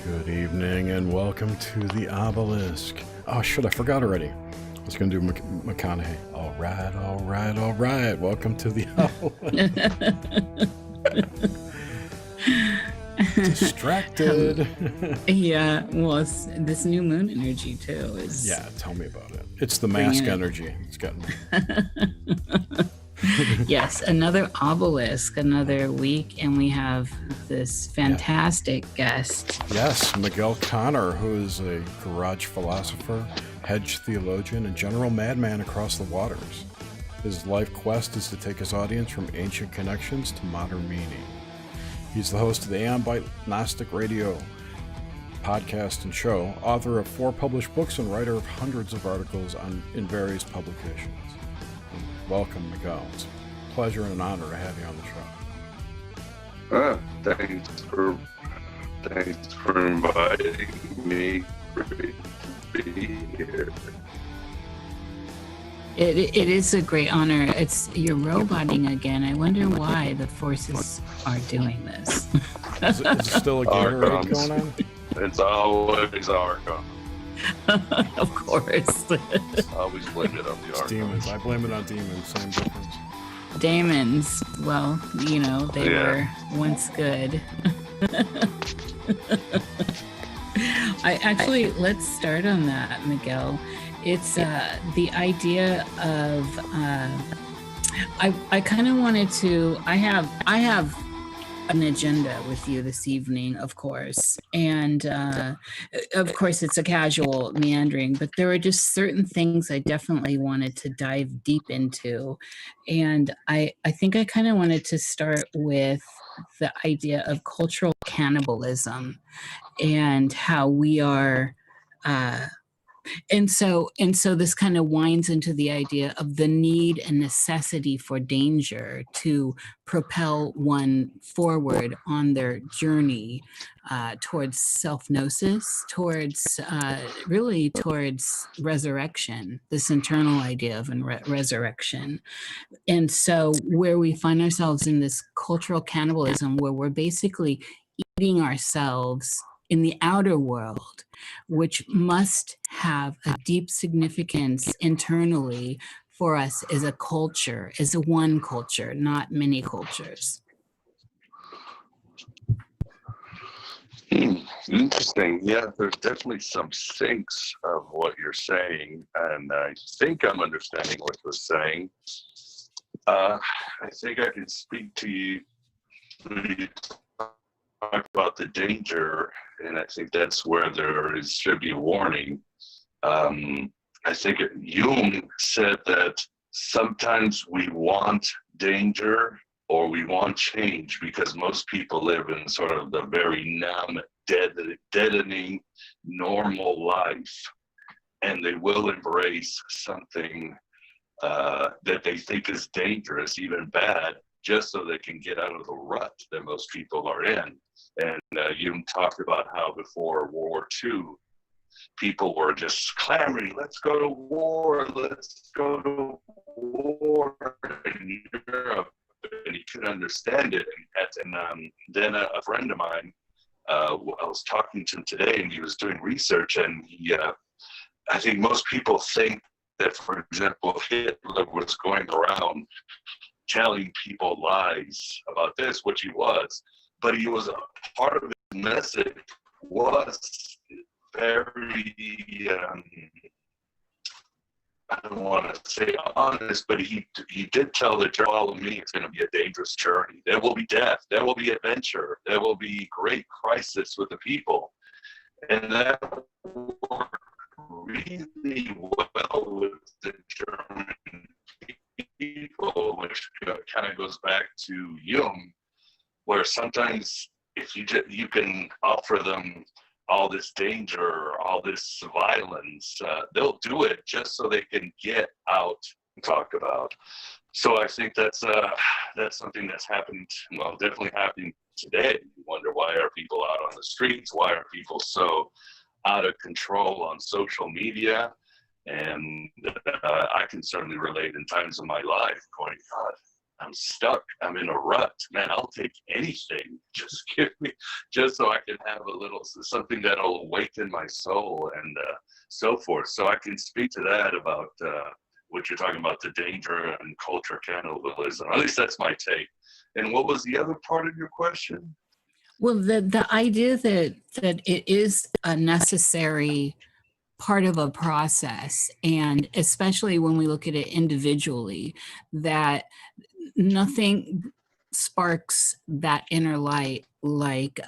Good evening and welcome to the Obelisk. Oh shit, I forgot already. I was going to do McConaughey. All right. Welcome to the Obelisk. Distracted. Yeah, well, it's this new moon energy too. Yeah, tell me about it. It's the mask energy. It's gotten me. Yes, another Obelisk, another week, and we have this fantastic guest. Yes, Miguel Conner, who is a garage philosopher, hedge theologian, and general madman across the waters. His life quest is to take his audience from ancient connections to modern meaning. He's the host of the Aeon Byte Gnostic Radio podcast and show, author of 4 published books, and writer of hundreds of articles in various publications. Welcome, Miguel. It's a pleasure and an honor to have you on the show. Thanks for inviting me. Great to be here. It is a great honor. You're roboting again. I wonder why the forces are doing this. Is it still a Gatorade going on? It's always Archons. Of course. Always blame it on the Archons. Demons. I blame it on demons. Same difference. Demons. Well, they were once good. Let's start on that, Miguel. It's the idea of I kind of wanted to. I have an agenda with you this evening, of course, and of course it's a casual meandering, but there are just certain things I definitely wanted to dive deep into, and I think I kind of wanted to start with the idea of cultural cannibalism and how we are and so this kind of winds into the idea of the need and necessity for danger to propel one forward on their journey towards self-gnosis, towards resurrection, this internal idea of resurrection. And so where we find ourselves in this cultural cannibalism, where we're basically eating ourselves in the outer world, which must have a deep significance internally for us as a culture, as a one culture, not many cultures. Interesting. Yeah, there's definitely some sinks of what you're saying, and I think I'm understanding what you're saying. I think I can speak to you talk about the danger, and I think that's where should be a warning. I think Jung said that sometimes we want danger or we want change because most people live in sort of the very numb, deadening, normal life, and they will embrace something that they think is dangerous, even bad, just so they can get out of the rut that most people are in. And Jung talked about how before World War II, people were just clamoring, let's go to war in Europe, and he couldn't understand it. And then a friend of mine, I was talking to him today, and he was doing research, and I think most people think that, for example, Hitler was going around telling people lies about this, which he was, but he was a part of his message was very, I don't want to say honest, but he did tell the church, follow me, it's going to be a dangerous journey. There will be death. There will be adventure. There will be great crisis with the people. And that worked really well with the German people, which kind of goes back to Jung, where sometimes if you can offer them all this danger, all this violence, they'll do it just so they can get out and talk about. So I think that's something that's happened, well, definitely happening today. You wonder, why are people out on the streets? Why are people so out of control on social media? And I can certainly relate in times of my life going, God, I'm stuck. I'm in a rut. Man, I'll take anything. Just give me, just so I can have a little something that'll awaken my soul and so forth. So I can speak to that about what you're talking about, the danger and culture cannibalism. At least that's my take. And what was the other part of your question? Well, the idea that it is a necessary part of a process, and especially when we look at it individually, that nothing sparks that inner light like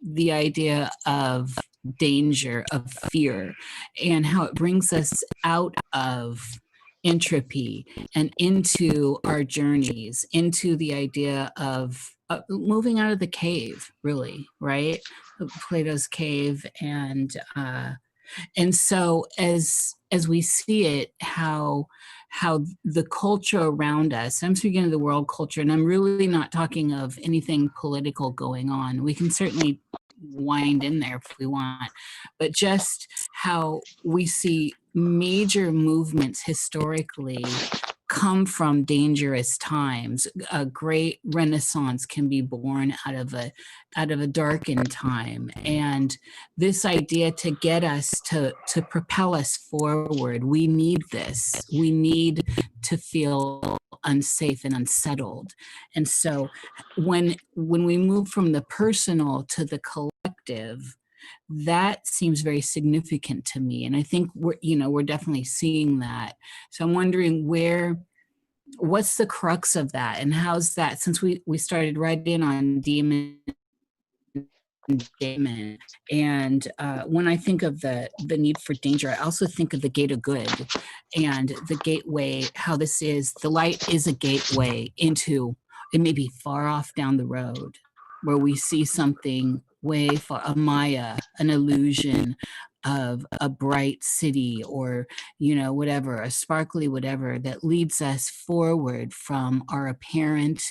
the idea of danger, of fear, and how it brings us out of entropy and into our journeys, into the idea of moving out of the cave, really, right? Plato's cave. And so as we see it, how the culture around us, I'm speaking of the world culture, and I'm really not talking of anything political going on. We can certainly wind in there if we want, but just how we see major movements historically come from dangerous times. A great renaissance can be born out of a darkened time, and this idea to get us to propel us forward, we need this. We need to feel unsafe and unsettled. And so when we move from the personal to the collective, that seems very significant to me. And I think we're definitely seeing that. So I'm wondering what's the crux of that, and how's that, since we started right in on demon, and when I think of the need for danger, I also think of the gate of good and the gateway, how this is, the light is a gateway into, it may be far off down the road, where we see something way far, a maya, an illusion of a bright city, or whatever, a sparkly whatever, that leads us forward from our apparent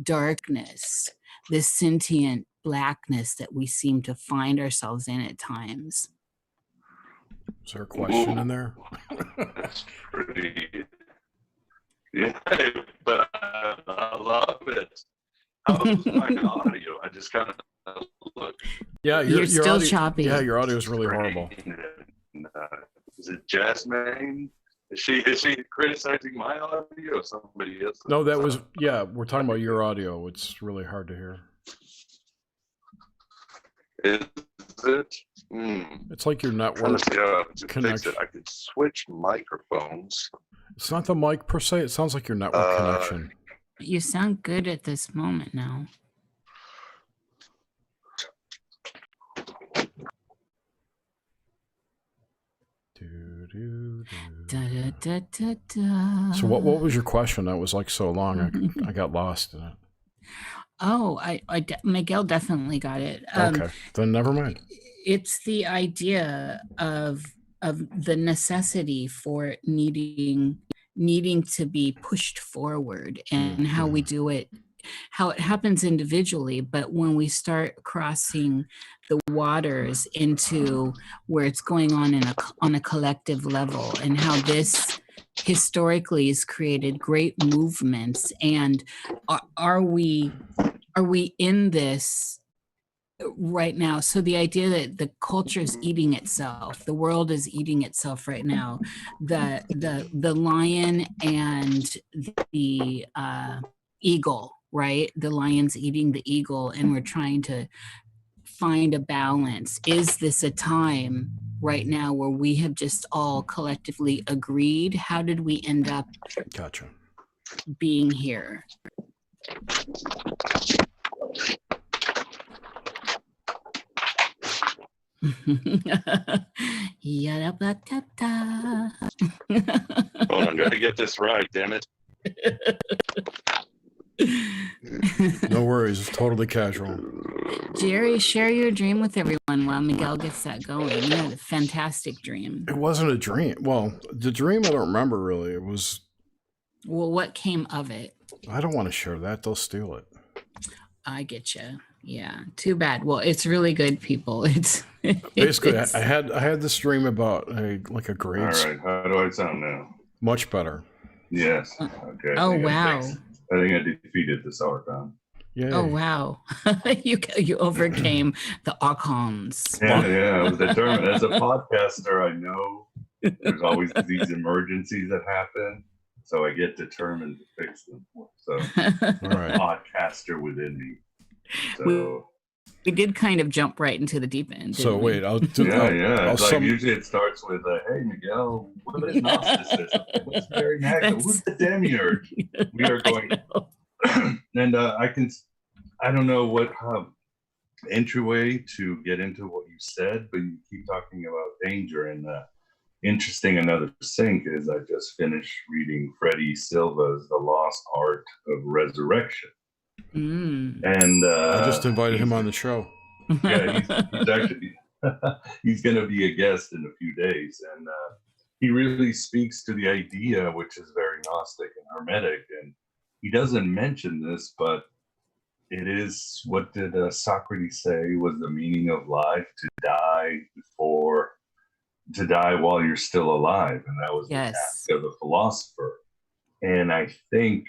darkness, this sentient blackness that we seem to find ourselves in at times. Is there a question in there? That's pretty, yeah, but I love it. How's my audio? I just kind of look. Yeah, you're still audio, choppy. Yeah, your audio is really horrible. Is it Jasmine? Is she criticizing my audio or somebody else? No, that was, we're talking about your audio. It's really hard to hear. Is it? It's like your network connection. I could switch microphones. It's not the mic per se. It sounds like your network connection. You sound good at this moment now. Da, da, da, da, da. So what was your question? That was like so long, I got lost in it. Oh, Miguel definitely got it. Okay, then never mind. It's the idea of the necessity for needing to be pushed forward, and how we do it, how it happens individually, but when we start crossing the waters into where it's going on a collective level, and how this historically has created great movements. And are we in this right now. So the idea that the culture is eating itself, the world is eating itself right now. The lion and the eagle, right? The lion's eating the eagle, and we're trying to find a balance. Is this a time right now where we have just all collectively agreed? How did we end up Gotcha. being here? Yada-ba-ta-ta. Hold on, gotta get this right, damn it. No worries. It's totally casual. Jerry, share your dream with everyone while Miguel gets that going. You had a fantastic dream. It wasn't a dream. Well, the dream I don't remember really. It was. Well, what came of it? I don't want to share that. They'll steal it. I get you. Yeah, too bad. Well, it's really good, people. It's basically I had this dream about a grade. All right, how do I sound now? Much better. Yes. Okay. Oh wow! I think I defeated this Archon. Yeah. Oh wow! you overcame the Archons. Yeah. I was determined. As a podcaster, I know there's always these emergencies that happen, so I get determined to fix them. So, All right. podcaster within me. So we did kind of jump right into the deep end. So we? wait, I'll It's like usually it starts with, "Hey Miguel, what is Gnosticism? What's Mary Magdalene? Who's the demiurge?" We are going, and I don't know what entryway to get into what you said, but you keep talking about danger. And interesting, another sync is I just finished reading Freddie Silva's The Lost Art of Resurrection. And I just invited him on the show. Yeah, he's actually he's going to be a guest in a few days, and he really speaks to the idea, which is very Gnostic and Hermetic. And he doesn't mention this, but it is, what did Socrates say was the meaning of life? To die while you're still alive, and that was the task of the philosopher. And I think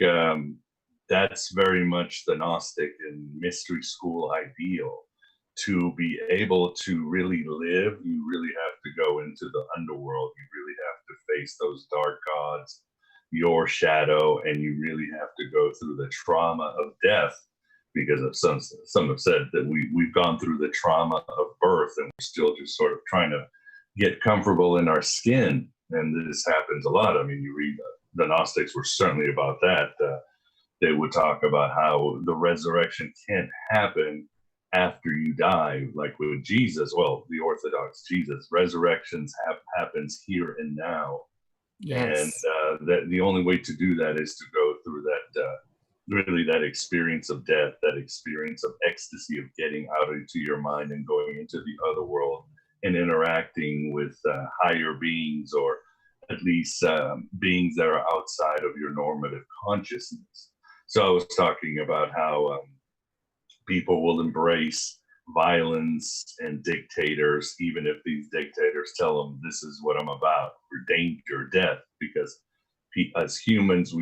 that's very much the Gnostic and mystery school ideal. To be able to really live, you really have to go into the underworld. You really have to face those dark gods, your shadow, and you really have to go through the trauma of death, because of some have said that we've gone through the trauma of birth and we're still just sort of trying to get comfortable in our skin. And this happens a lot. I mean, you read the Gnostics were certainly about that. They would talk about how the resurrection can't happen after you die, like with Jesus. Well, the Orthodox Jesus, resurrections happens here and now. Yes. And that the only way to do that is to go through that experience of death, that experience of ecstasy of getting out into your mind and going into the other world and interacting with higher beings, or at least beings that are outside of your normative consciousness. So I was talking about how people will embrace violence and dictators, even if these dictators tell them this is what I'm about, for danger, death, because as humans,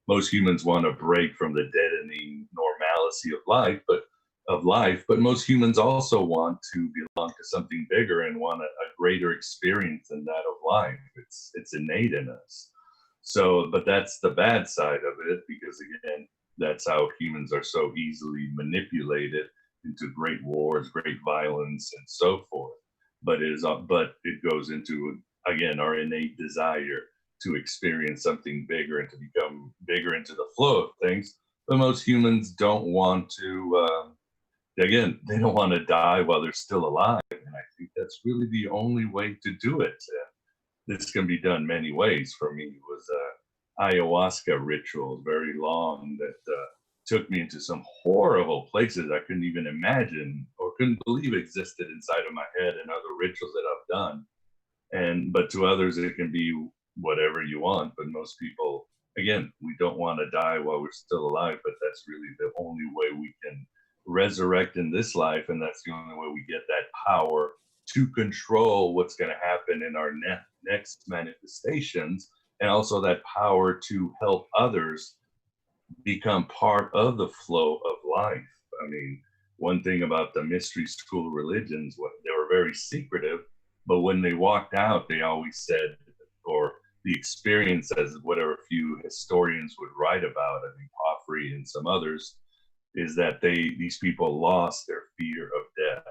most humans want to break from the deadening normalcy of life, but most humans also want to belong to something bigger and want a greater experience than that of life. It's innate in us. So, but that's the bad side of it, because again, that's how humans are so easily manipulated into great wars, great violence, and so forth. But it goes into, again, our innate desire to experience something bigger and to become bigger into the flow of things. But most humans don't want to, again, they don't want to die while they're still alive. And I think that's really the only way to do it. This can be done many ways. For me, it was ayahuasca rituals, very long, that took me into some horrible places I couldn't even imagine or couldn't believe existed inside of my head, and other rituals that I've done. But to others, it can be whatever you want. But most people, again, we don't want to die while we're still alive, but that's really the only way we can resurrect in this life. And that's the only way we get that power to control what's going to happen in our next manifestations, and also that power to help others become part of the flow of life. I mean, one thing about the mystery school religions, they were very secretive, but when they walked out, they always said, or the experience, as whatever few historians would write about, I think Joffrey and some others, is that these people lost their fear of death.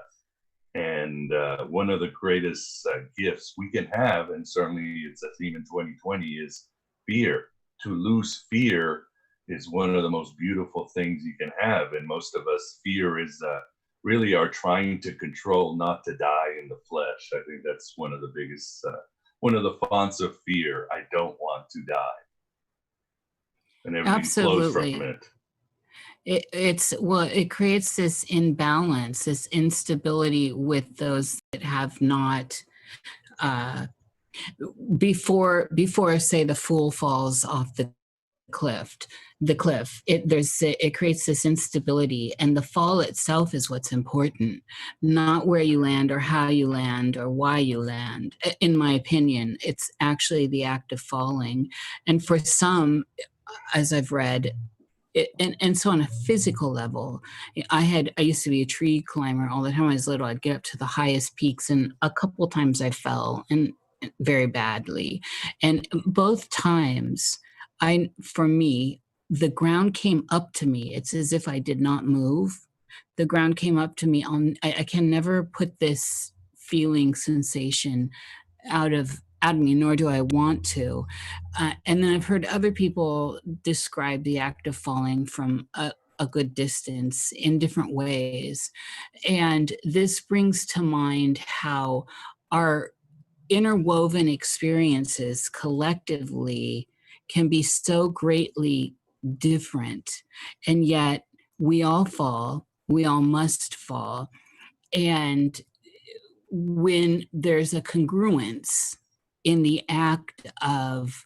And one of the greatest gifts we can have, and certainly it's a theme in 2020, is fear. To lose fear is one of the most beautiful things you can have. And most of us, fear is really are trying to control not to die in the flesh. I think that's one of the biggest, one of the fonts of fear. I don't want to die. And everything flows from it. It creates this imbalance, this instability with those that have not, before say the fool falls off the cliff, it creates this instability, and the fall itself is what's important, not where you land or how you land or why you land. In my opinion, it's actually the act of falling. And for some, as I've read, and so on a physical level, I used to be a tree climber all the time. I was little. I'd get up to the highest peaks, and a couple times I fell, and very badly. And both times, for me, the ground came up to me. It's as if I did not move. The ground came up to me. I can never put this feeling, sensation out of me, nor do I want to. And then I've heard other people describe the act of falling from a good distance in different ways. And this brings to mind how our interwoven experiences collectively can be so greatly different. And yet we all fall, we all must fall. And when there's a congruence in the act of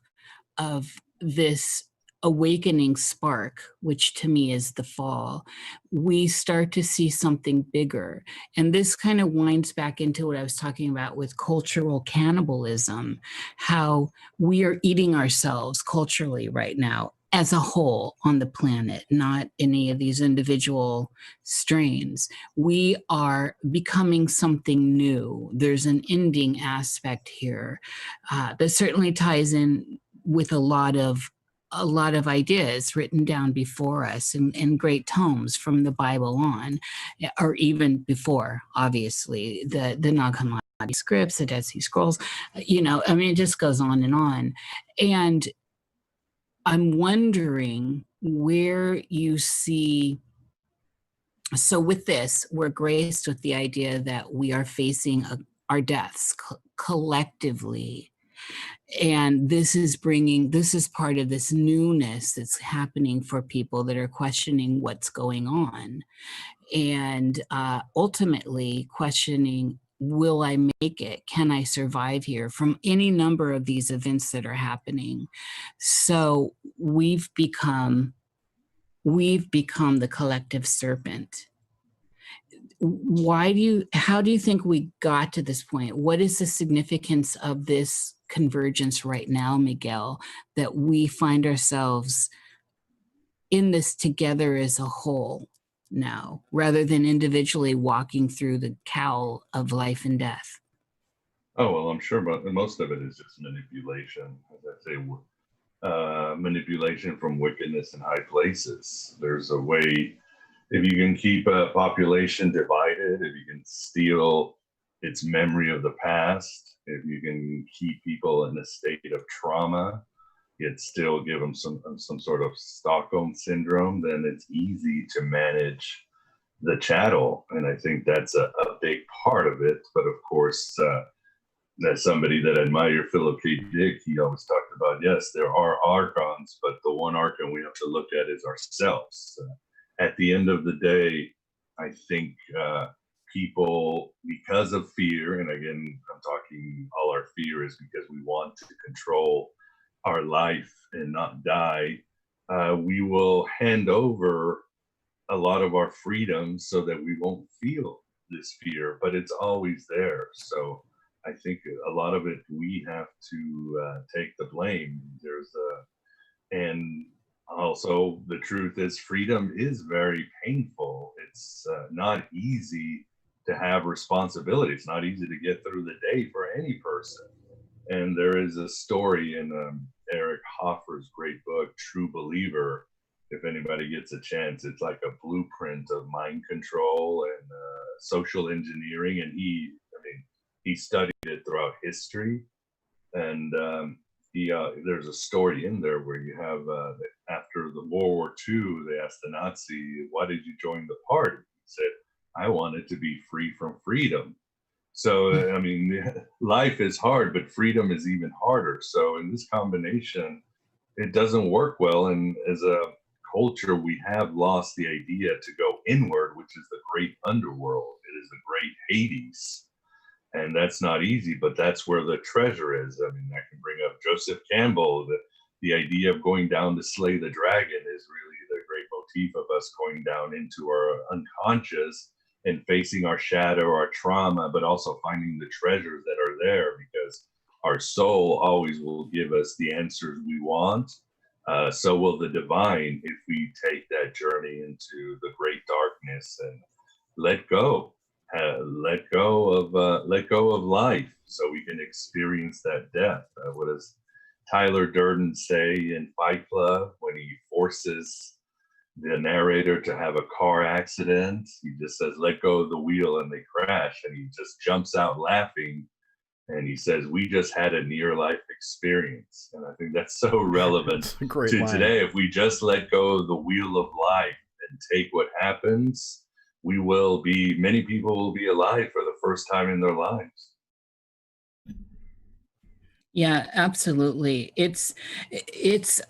this awakening spark, which to me is the fall, we start to see something bigger. And this kind of winds back into what I was talking about with cultural cannibalism, how we are eating ourselves culturally right now as a whole on the planet, not any of these individual strains. We are becoming something new. There's an ending aspect here that certainly ties in with a lot of ideas written down before us in great tomes from the Bible on, or even before, obviously, the Nag Hammadi scripts, the Dead Sea Scrolls, it just goes on. And I'm wondering where you see, so with this, we're graced with the idea that we are facing our deaths collectively. And this is part of this newness that's happening for people that are questioning what's going on. And ultimately questioning, will I make it? Can I survive here from any number of these events that are happening? So we've become the collective serpent. How do you think we got to this point? What is the significance of this convergence right now, Miguel, that we find ourselves in this together as a whole now, rather than individually walking through the cowl of life and death? Oh, well, I'm sure most of it is just manipulation. As I say, manipulation from wickedness in high places. There's a way, if you can keep a population divided, if you can steal its memory of the past, if you can keep people in a state of trauma, yet still give them some sort of Stockholm syndrome, then it's easy to manage the chattel. And I think that's a big part of it. But of course, as somebody that admired Philip K. Dick, he always talked about, yes, there are Archons, but the one Archon we have to look at is ourselves. At the end of the day, I think people, because of fear, and again, I'm talking all our fear is because we want to control our life and not die, we will hand over a lot of our freedoms so that we won't feel this fear, but it's always there. So I think a lot of it, we have to take the blame. And Also, the truth is freedom is very painful. It's not easy to have responsibility. It's not easy to get through the day for any person. And there is a story in Eric Hoffer's great book, True Believer. If anybody gets a chance, it's like a blueprint of mind control and social engineering. And he studied it throughout history. And there's a story in there where you have, after the World War II, they asked the Nazi, why did you join the party? He said, I wanted to be free from freedom. So, I mean, life is hard, but freedom is even harder. So in this combination, it doesn't work well. And as a culture, we have lost the idea to go inward, which is the great underworld. It is the great Hades. And that's not easy, but that's where the treasure is. I mean, I can bring up Joseph Campbell. The idea of going down to slay the dragon is really the great motif of us going down into our unconscious and facing our shadow, our trauma, but also finding the treasures that are there, because our soul always will give us the answers we want. So will the divine, if we take that journey into the great darkness and let go. Let go of life, so we can experience that death. What does Tyler Durden say in Fight Club when he forces the narrator to have a car accident? He just says, "Let go of the wheel," and they crash, and he just jumps out laughing, and he says, "We just had a near-life experience." And I think that's so relevant to line. Today. If we just let go of the wheel of life and take what happens, many people will be alive for the first time in their lives. Yeah, absolutely. It's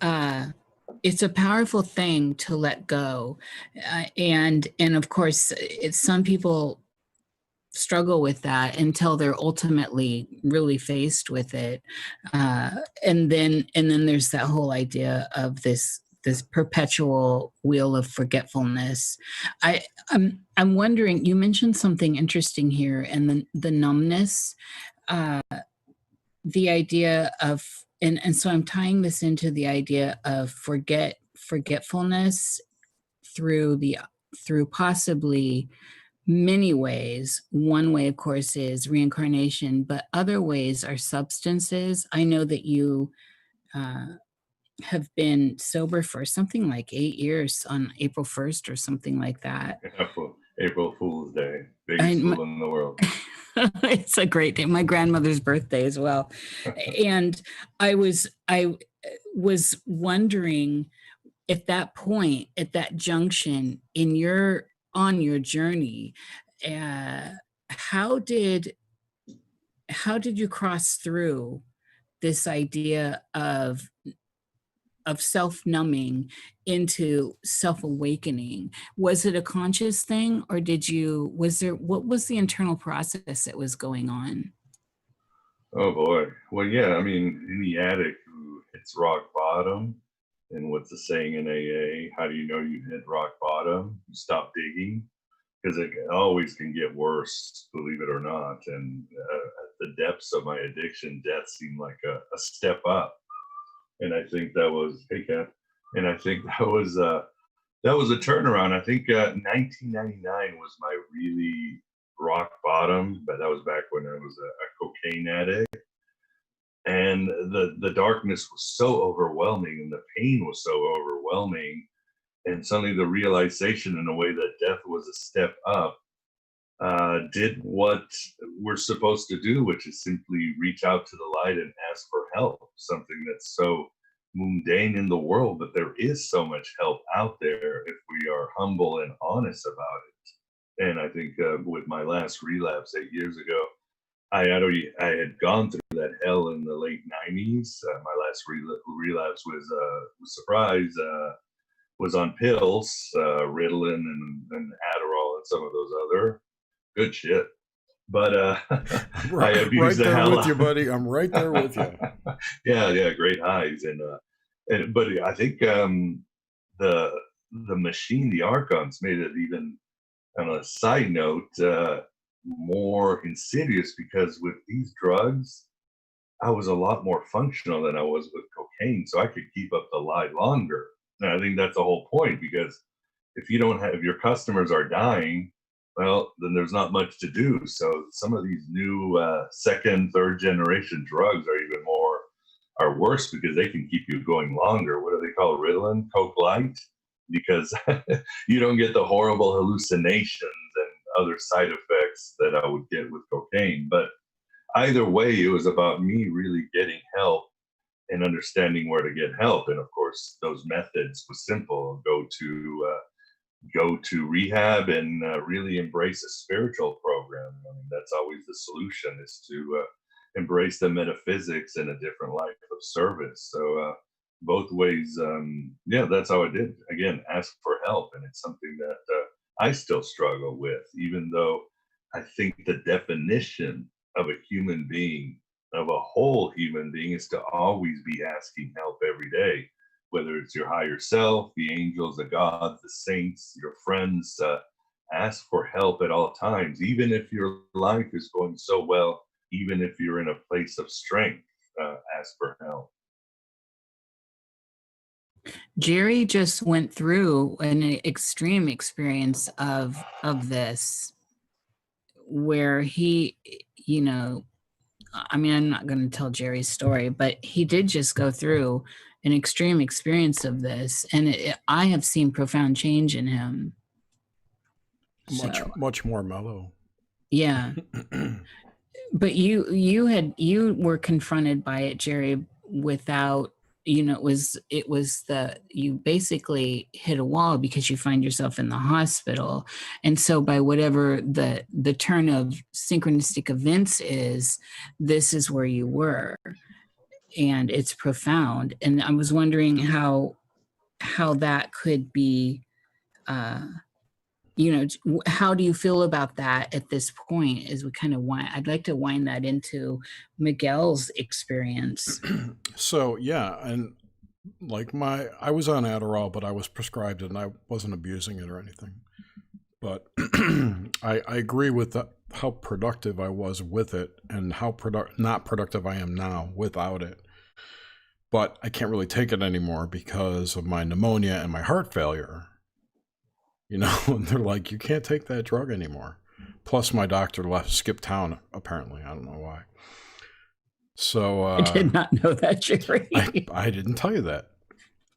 a powerful thing to let go. And of course, some people struggle with that until they're ultimately really faced with it. And then there's that whole idea of this perpetual wheel of forgetfulness. I'm wondering, you mentioned something interesting here, and the numbness, the idea of, and so I'm tying this into the idea of forgetfulness through possibly many ways. One way, of course, is reincarnation, but other ways are substances. I know that you have been sober for something like 8 years on April 1st or something like that. April Fool's Day, biggest fool in the world. It's a great day. My grandmother's birthday as well. And I was wondering, at that point, at that junction on your journey, how did you cross through this idea of self-numbing into self-awakening? Was it a conscious thing, or what was the internal process that was going on? Oh boy. Well, yeah, I mean, any addict who hits rock bottom, and what's the saying in AA? How do you know you hit rock bottom? You stop digging, because it always can get worse, believe it or not. And at the depths of my addiction, death seemed like a step up. And I think that was, hey Kat, and I think that was a turnaround. I think 1999 was my really rock bottom, but that was back when I was a cocaine addict. And the darkness was so overwhelming, and the pain was so overwhelming. And suddenly the realization, in a way, that death was a step up, did what we're supposed to do, which is simply reach out to the light and ask for help. Something that's so mundane in the world, but there is so much help out there if we are humble and honest about it. And I think with my last relapse 8 years ago, I had gone through that hell in the late 90s. My last relapse was surprise. Was on pills, Ritalin and Adderall and some of those other good shit. But I abused the hell with you, buddy. I'm right there with you. Yeah, great highs. But I think the machine, the Archons, made it even, on a side note, more insidious, because with these drugs, I was a lot more functional than I was with cocaine, so I could keep up the lie longer. And I think that's the whole point, because if you don't have, if your customers are dying, well, then there's not much to do. So some of these new second, third generation drugs are worse because they can keep you going longer. What do they call Ritalin? Coke Light? Because you don't get the horrible hallucinations and other side effects that I would get with cocaine. But either way, it was about me really getting help and understanding where to get help. And of course, those methods was simple. Go to rehab and really embrace a spiritual program. I mean, that's always the solution, is to embrace the metaphysics in a different life of service. So both ways, that's how I did. Again, ask for help. And it's something that I still struggle with, even though I think the definition of a human being, of a whole human being, is to always be asking help every day, whether it's your higher self, the angels, the gods, the saints, your friends. Ask for help at all times, even if your life is going so well, even if you're in a place of strength. Ask for help. Jerry just went through an extreme experience of this, where he, I mean, I'm not going to tell Jerry's story, but he did just go through an extreme experience of this, and I have seen profound change in him. Much more mellow. Yeah. But you were confronted by it, Jerry, without, it was you basically hit a wall because you find yourself in the hospital. And so by whatever the turn of synchronistic events is, this is where you were. And it's profound. And I was wondering how that could be, how do you feel about that at this point, as we kind of I'd like to wind that into Miguel's experience. So, yeah. And like I was on Adderall, but I was prescribed it and I wasn't abusing it or anything. But I agree with how productive I was with it and how not productive I am now without it. But I can't really take it anymore because of my pneumonia and my heart failure. And they're like, you can't take that drug anymore. Plus, my doctor skipped town, apparently. I don't know why. So I did not know that, Jerry. I didn't tell you that.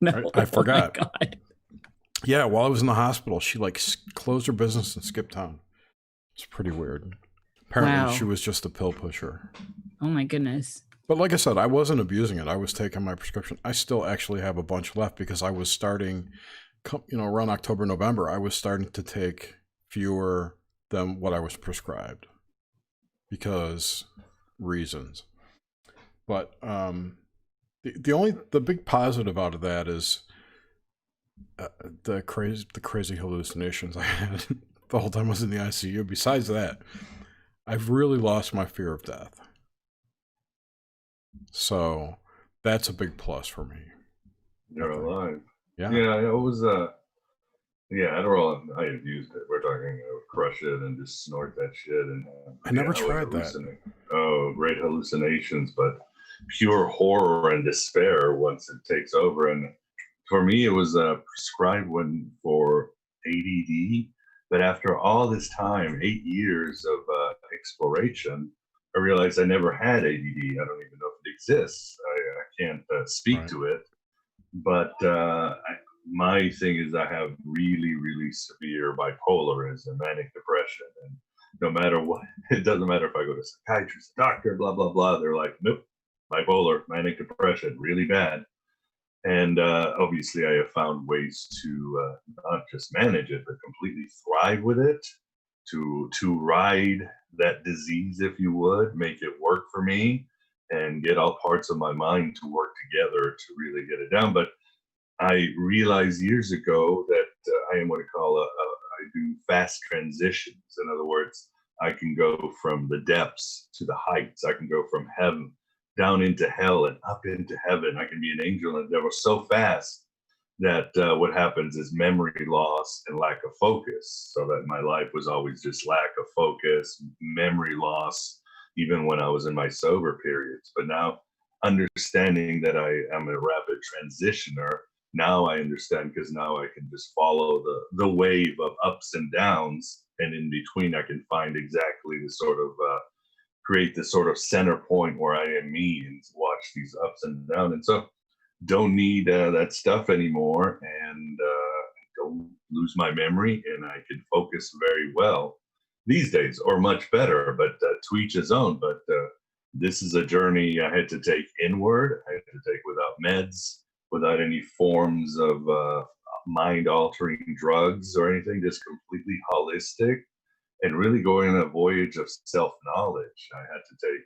No, I forgot. Oh my God. Yeah, while I was in the hospital, she closed her business and skipped town. It's pretty weird. Apparently, She was just a pill pusher. Oh my goodness. But like I said, I wasn't abusing it. I was taking my prescription. I still actually have a bunch left because I was starting, around October, November, I was starting to take fewer than what I was prescribed because reasons. But the big positive out of that is the crazy hallucinations I had the whole time I was in the ICU. Besides that, I've really lost my fear of death. So that's a big plus for me. You're alive. Yeah. Yeah, it was Adderall, I had used it. We're talking, I would crush it and just snort that shit. And I never tried that. Oh, great hallucinations, but pure horror and despair once it takes over. And for me, it was a prescribed one for ADD. But after all this time, 8 years of exploration, I realized I never had ADD. I don't even know if it exists. I can't speak to it. But my thing is I have really, really severe bipolarism, manic depression. And no matter what, it doesn't matter if I go to a psychiatrist, a doctor, blah, blah, blah. They're like, nope, bipolar, manic depression, really bad. And obviously I have found ways to not just manage it, but completely thrive with it, to ride that disease, if you would, make it work for me and get all parts of my mind to work together to really get it down. But I realized years ago that I am what I call I do fast transitions. In other words, I can go from the depths to the heights. I can go from heaven down into hell and up into heaven. I can be an angel and devil so fast that what happens is memory loss and lack of focus. So that my life was always just lack of focus, memory loss, even when I was in my sober periods. But now understanding that I am a rapid transitioner, Now I understand, because now I can just follow the wave of ups and downs, and in between I can find exactly the sort of create this sort of center point where I am me and watch these ups and downs. And so don't need that stuff anymore, and don't lose my memory, and I can focus very well these days, or much better, but to each his own. But this is a journey I had to take inward. I had to take without meds, without any forms of mind-altering drugs or anything, just completely holistic, and really going on a voyage of self-knowledge. I had to take,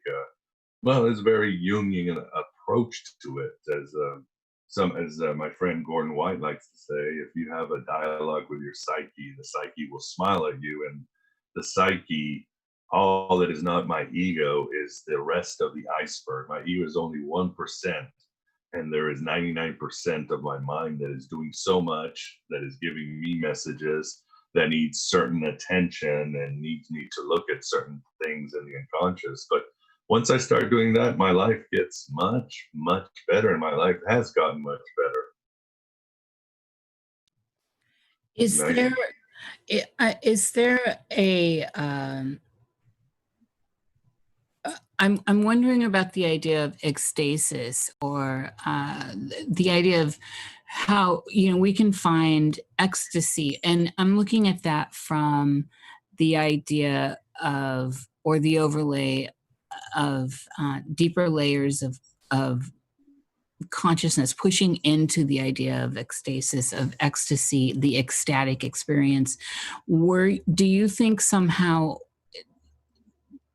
it's a very Jungian approach to it, as my friend Gordon White likes to say, if you have a dialogue with your psyche, the psyche will smile at you, and the psyche, all that is not my ego, is the rest of the iceberg. My ego is only 1%, and there is 99% of my mind that is doing so much, that is giving me messages, that needs certain attention and needs me to look at certain things in the unconscious. But once I start doing that, my life gets much, much better, and my life has gotten much better. Is there a I'm wondering about the idea of ecstasis, or the idea of how, we can find ecstasy. And I'm looking at that from the idea of, or the overlay of deeper layers of consciousness, pushing into the idea of ecstasis, of ecstasy, the ecstatic experience. Do you think somehow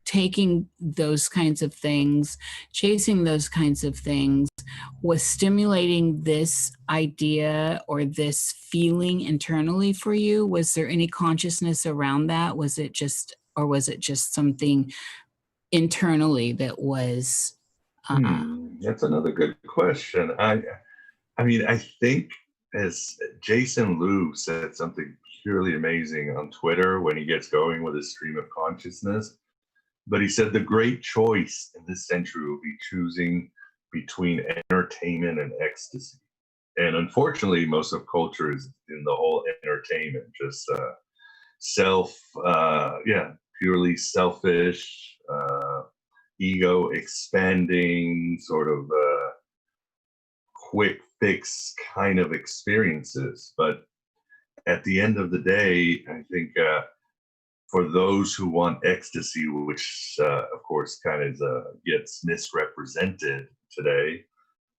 taking those kinds of things, chasing those kinds of things, was stimulating this idea or this feeling internally for you? Was there any consciousness around that? Was it just something internally that was? That's another good question. I mean, I think, as Jason Liu said something purely amazing on Twitter when he gets going with his stream of consciousness. But he said the great choice in this century will be choosing between entertainment and ecstasy. And unfortunately, most of culture is in the whole entertainment, just purely selfish, ego expanding, sort of quick fix kind of experiences. But at the end of the day, I think for those who want ecstasy, which of course kind of gets misrepresented today,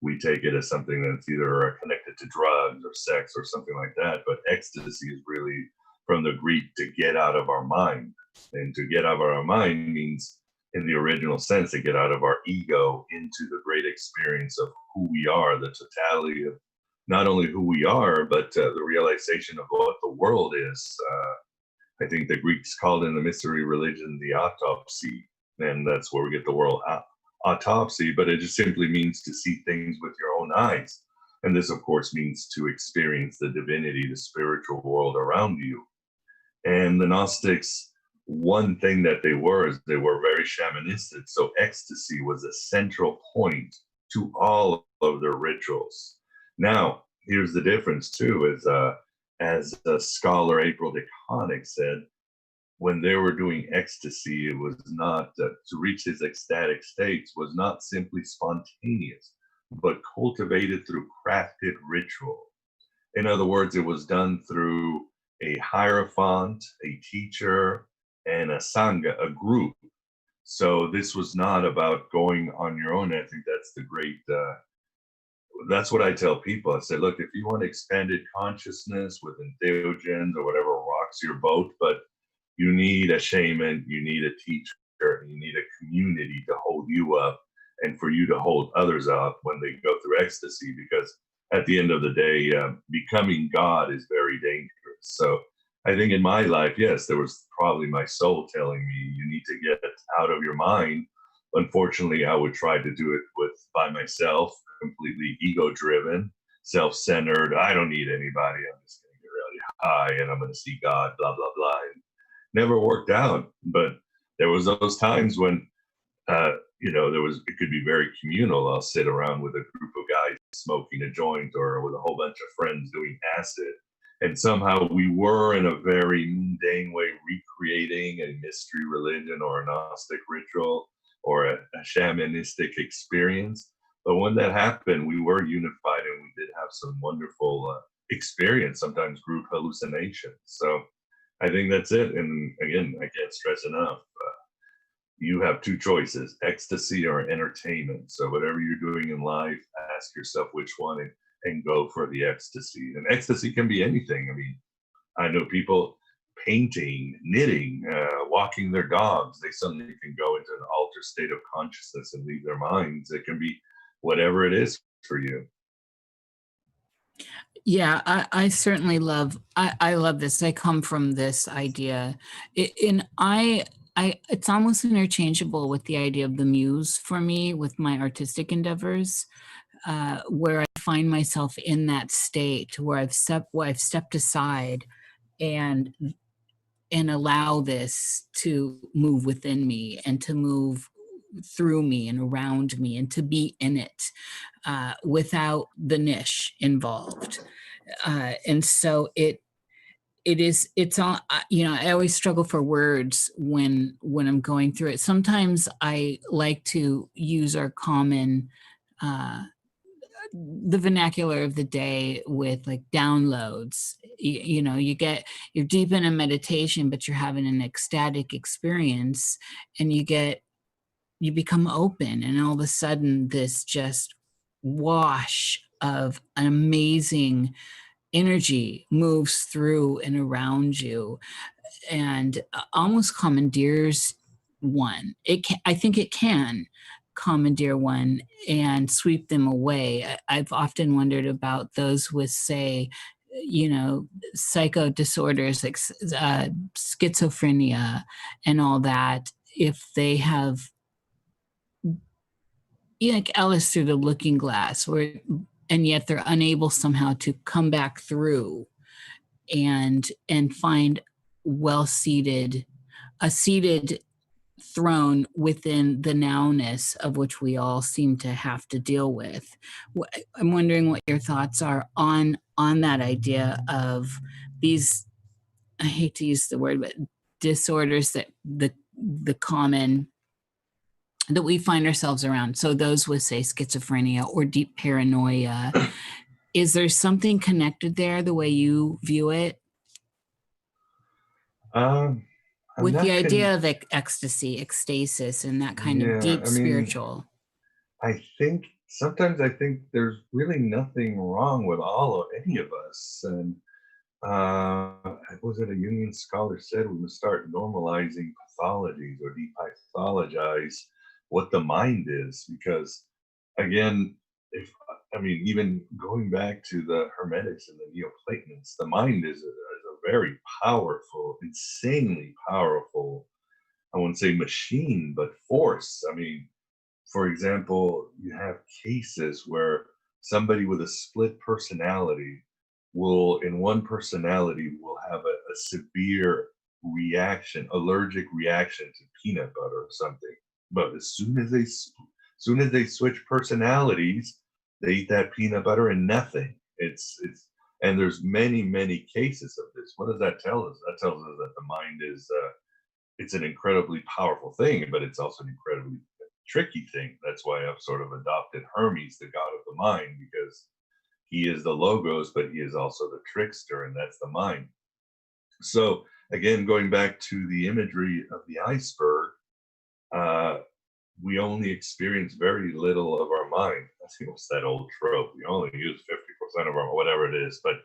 we take it as something that's either connected to drugs or sex or something like that. But ecstasy is really from the Greek to get out of our mind. And to get out of our mind means, in the original sense, to get out of our ego into the great experience of who we are, the totality of not only who we are, but the realization of what the world is. I think the Greeks called in the mystery religion the autopsy, and that's where we get the word autopsy, but it just simply means to see things with your own eyes. And this, of course, means to experience the divinity, the spiritual world around you. And the Gnostics, one thing that they were is they were very shamanistic. So ecstasy was a central point to all of their rituals. Now, here's the difference too, is as the scholar April DeConnick said, when they were doing ecstasy, it was not, to reach his ecstatic states was not simply spontaneous, but cultivated through crafted ritual. In other words, it was done through a hierophant, a teacher, and a sangha, a group. So this was not about going on your own. I think that's the great, that's what I tell people. I say, look, if you want expanded consciousness with entheogens or whatever rocks your boat, but you need a shaman, you need a teacher, you need a community to hold you up and for you to hold others up when they go through ecstasy, because at the end of the day, becoming God is very dangerous. So I think in my life, yes, there was probably my soul telling me, you need to get out of your mind. Unfortunately, I would try to do it by myself, completely ego-driven, self-centered. I don't need anybody. I'm just going to get really high and I'm going to see God, blah, blah, blah. And never worked out. But there was those times when, it could be very communal. I'll sit around with a group of by smoking a joint or with a whole bunch of friends doing acid. And somehow we were in a very mundane way recreating a mystery religion or a Gnostic ritual or a shamanistic experience. But when that happened, we were unified and we did have some wonderful experience, sometimes group hallucinations. So I think that's it. And again, I can't stress enough, you have two choices, ecstasy or entertainment. So whatever you're doing in life, ask yourself which one and go for the ecstasy. And ecstasy can be anything. I mean, I know people painting, knitting, walking their dogs. They suddenly can go into an altered state of consciousness and leave their minds. It can be whatever it is for you. Yeah, I certainly love, I love this. I come from this idea. It's almost interchangeable with the idea of the muse for me with my artistic endeavors, where I find myself in that state where I've stepped aside and allow this to move within me and to move through me and around me and to be in it without the niche involved. And so it's all, I always struggle for words when I'm going through it. Sometimes I like to use our common, the vernacular of the day with like downloads. You're deep in a meditation, but you're having an ecstatic experience and you become open, and all of a sudden this just wash of an amazing energy moves through and around you and almost commandeers one. I think it can commandeer one and sweep them away. I've often wondered about those with, say, psycho disorders like schizophrenia and all that, if they have like Alice through the looking glass, and yet they're unable somehow to come back through and find a seated throne within the nowness of which we all seem to have to deal with. I'm wondering what your thoughts are on that idea of these, I hate to use the word, but disorders that the common that we find ourselves around. So those with, say, schizophrenia or deep paranoia, is there something connected there the way you view it? With the idea of ecstasy, ecstasis, and that kind of deep spiritual. I think there's really nothing wrong with any of us. And was it a Jungian scholar said we must start normalizing pathologies or depathologize what the mind is, because again, even going back to the Hermetics and the Neoplatonists, the mind is a very powerful, insanely powerful, I wouldn't say machine, but force. I mean, for example, you have cases where somebody with a split personality in one personality will have a severe allergic reaction to peanut butter or something. But as soon as they switch personalities, they eat that peanut butter and nothing. And there's many cases of this. What does that tell us? That tells us that the mind is it's an incredibly powerful thing, but it's also an incredibly tricky thing. That's why I've sort of adopted Hermes, the god of the mind, because he is the logos, but he is also the trickster, and that's the mind. So again, going back to the imagery of the iceberg, we only experience very little of our mind. I think it's that old trope. We only use 50% of our whatever it is, but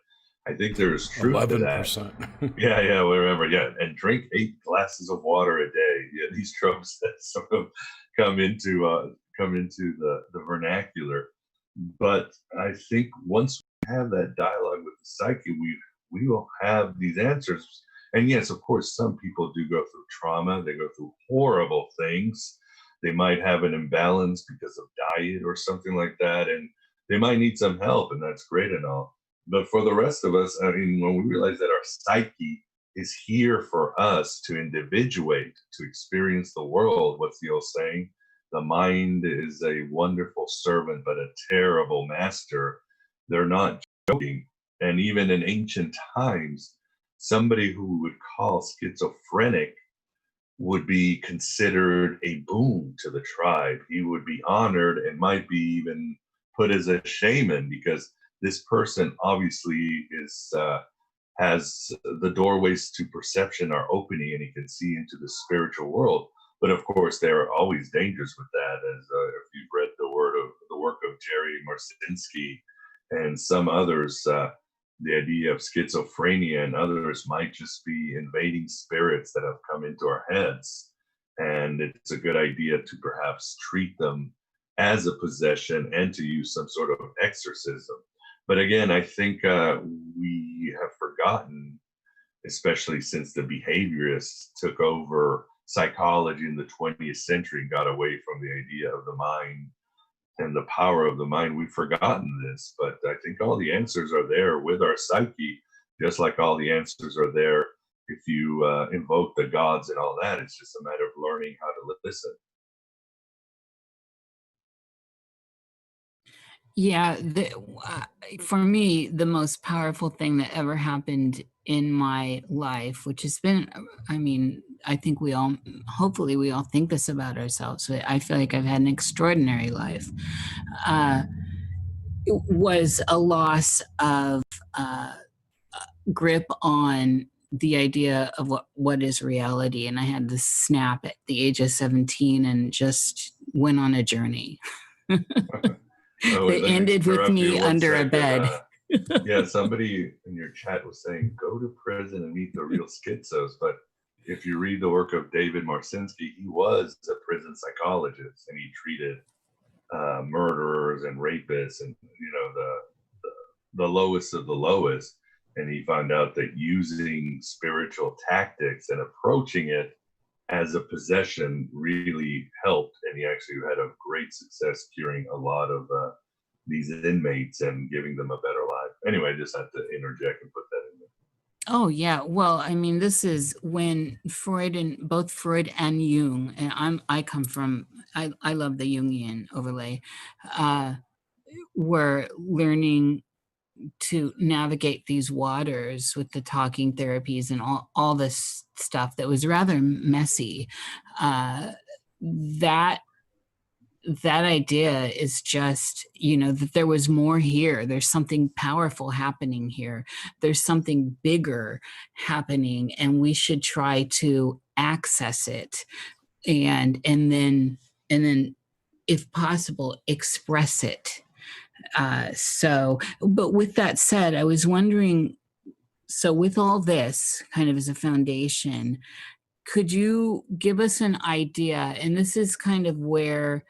I think there's truth 11%. To that. Yeah, wherever. Yeah, and drink 8 glasses of water a day. Yeah, these tropes that sort of come into the vernacular. But I think once we have that dialogue with the psyche, we will have these answers. And yes, of course, some people do go through trauma. They go through horrible things. They might have an imbalance because of diet or something like that, and they might need some help, and that's great and all. But for the rest of us, I mean, when we realize that our psyche is here for us to individuate, to experience the world, what's the old saying? the mind is a wonderful servant, but a terrible master. They're not joking. And even in ancient times, somebody who would call schizophrenic would be considered a boon to the tribe. He would be honored and might be even put as a shaman, because this person obviously has the doorways to perception are opening and he can see into the spiritual world. But of course, there are always dangers with that, as if you've read the work of Jerry Marcinski and some others, the idea of schizophrenia and others might just be invading spirits that have come into our heads. And it's a good idea to perhaps treat them as a possession and to use some sort of exorcism. But again, I think we have forgotten, especially since the behaviorists took over psychology in the 20th century and got away from the idea of the mind and the power of the mind. We've forgotten this, but I think all the answers are there with our psyche, just like all the answers are there if you invoke the gods and all that. It's just a matter of learning how to listen. Yeah, for me, the most powerful thing that ever happened in my life, which has been, I mean, I think hopefully we all think this about ourselves. I feel like I've had an extraordinary life. It was a loss of grip on the idea of what is reality. And I had this snap at the age of 17 and just went on a journey. It ended with me under a bed. Yeah, somebody in your chat was saying, go to prison and meet the real schizos. But if you read the work of David Marcinski, he was a prison psychologist and he treated murderers and rapists and, you know, the lowest of the lowest. And he found out that using spiritual tactics and approaching it as a possession really helped, and he actually had a great success curing a lot of these inmates and giving them a better life. Anyway, I just had to interject and put that in there. Oh yeah, well, I mean, this is when both Freud and Jung, and I love the Jungian overlay, were learning to navigate these waters with the talking therapies and all this stuff that was rather messy. That idea is just, you know, that there was more here. There's something powerful happening here. There's something bigger happening, and we should try to access it and then if possible express it. But with that said, I was wondering, so with all this kind of as a foundation, could you give us an idea? And this is kind of where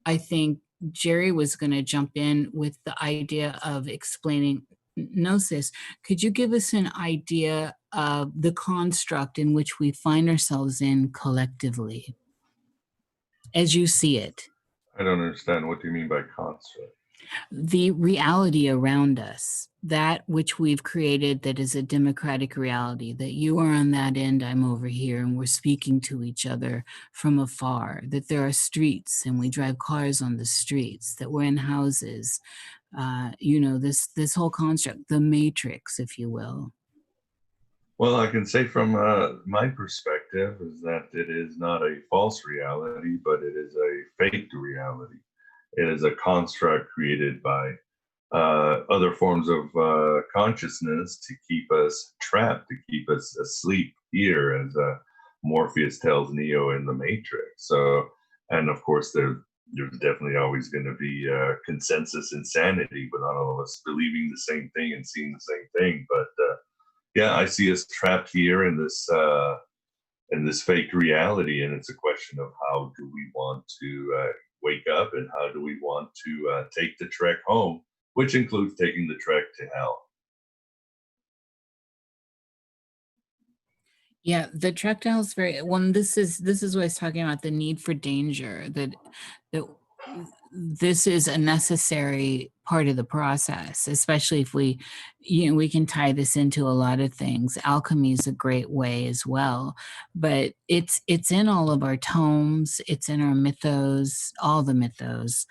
I think Jerry was going to jump in with the idea of explaining gnosis. Could you give us an idea of the construct in which we find ourselves in collectively, as you see it? I don't understand. What do you mean by construct? The reality around us, that which we've created that is a democratic reality, that you are on that end, I'm over here, and we're speaking to each other from afar, that there are streets and we drive cars on the streets, that we're in houses, you know, this whole construct, the matrix, if you will. Well, I can say from my perspective is that it is not a false reality, but it is a faked reality. It is a construct created by other forms of consciousness to keep us trapped, to keep us asleep here, as Morpheus tells Neo in the Matrix. So, and of course, there's definitely always going to be consensus insanity with all of us believing the same thing and seeing the same thing. But yeah, I see us trapped here in this fake reality, and it's a question of how do we want to wake up, and how do we want to take the trek home, which includes taking the trek to hell. Yeah, the trek to hell is very well. This is what I was talking about, the need for danger. That this is a necessary part of the process, especially if we, we can tie this into a lot of things. Alchemy is a great way as well, but it's in all of our tomes, it's in our mythos, all the mythos,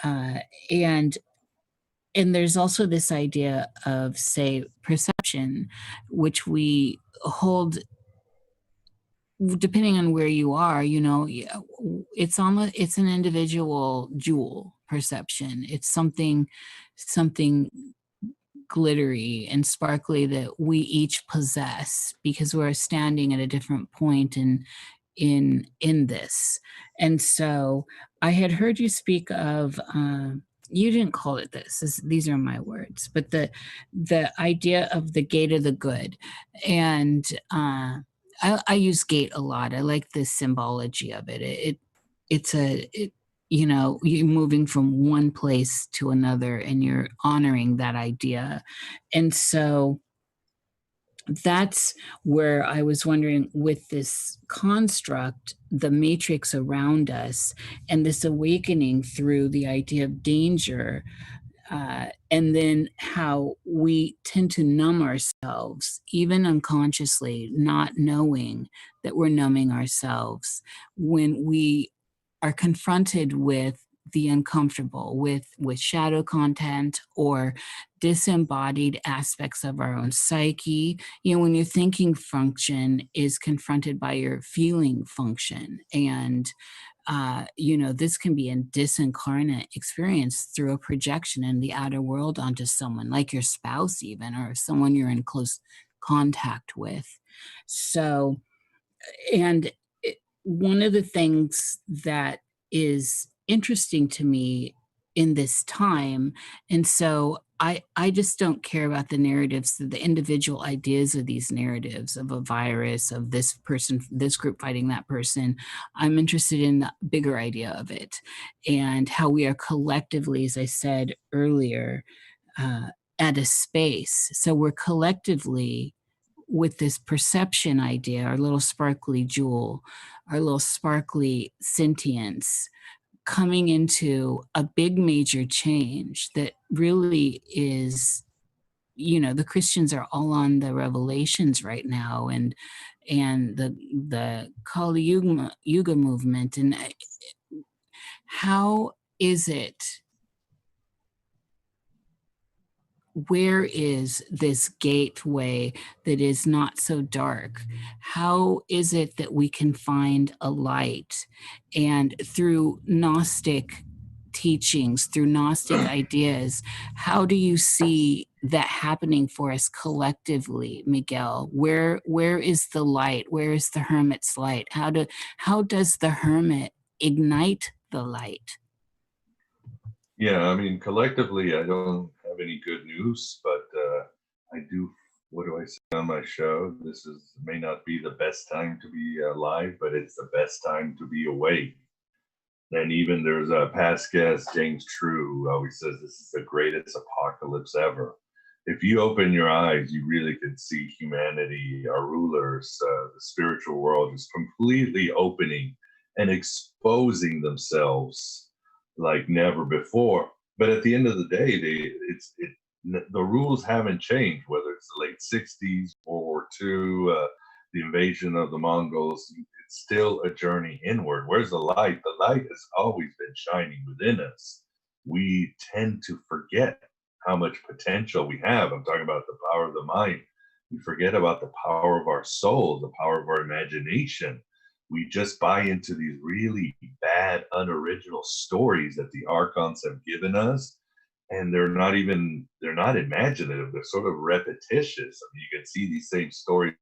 and there's also this idea of, say, perception, which we hold depending on where you are, it's an individual jewel perception. It's something glittery and sparkly that we each possess because we're standing at a different point in this. And so I had heard you speak of you didn't call it these are my words, but the idea of the gate of the good. And I use gate a lot. I like the symbology of it. You're moving from one place to another and you're honoring that idea. And so that's where I was wondering, with this construct, the matrix around us, and this awakening through the idea of danger, and then how we tend to numb ourselves, even unconsciously, not knowing that we're numbing ourselves when we are confronted with the uncomfortable, with shadow content or disembodied aspects of our own psyche. When your thinking function is confronted by your feeling function, and this can be a disincarnate experience through a projection in the outer world onto someone like your spouse, even, or someone you're in close contact with. So, and one of the things that is interesting to me in this time, and so I just don't care about the narratives, the individual ideas of these narratives of a virus, of this person, this group fighting that person. I'm interested in the bigger idea of it and how we are collectively, as I said earlier, at a space. So we're collectively, with this perception idea, our little sparkly jewel, our little sparkly sentience, coming into a big major change that really is, the Christians are all on the revelations right now, and the Kali Yuga movement. And how is it, where is this gateway that is not so dark? How is it that we can find a light? And through Gnostic teachings, through Gnostic ideas, how do you see that happening for us collectively, Miguel? Where is the light? Where is the hermit's light? How does the hermit ignite the light? Yeah, I mean, collectively, I don't have any good news, but I do. What do I say on my show? May not be the best time to be alive, but it's the best time to be awake. And even there's a past guest, James True, who always says this is the greatest apocalypse ever. If you open your eyes, you really could see humanity, our rulers, the spiritual world just completely opening and exposing themselves like never before. But at the end of the day, the rules haven't changed, whether it's the late 60s, World War II, the invasion of the Mongols. It's still a journey inward. Where's the light? The light has always been shining within us. We tend to forget how much potential we have. I'm talking about the power of the mind. We forget about the power of our soul, the power of our imagination. We just buy into these really bad, unoriginal stories that the Archons have given us. And they're not imaginative. They're sort of repetitious. I mean, you can see these same stories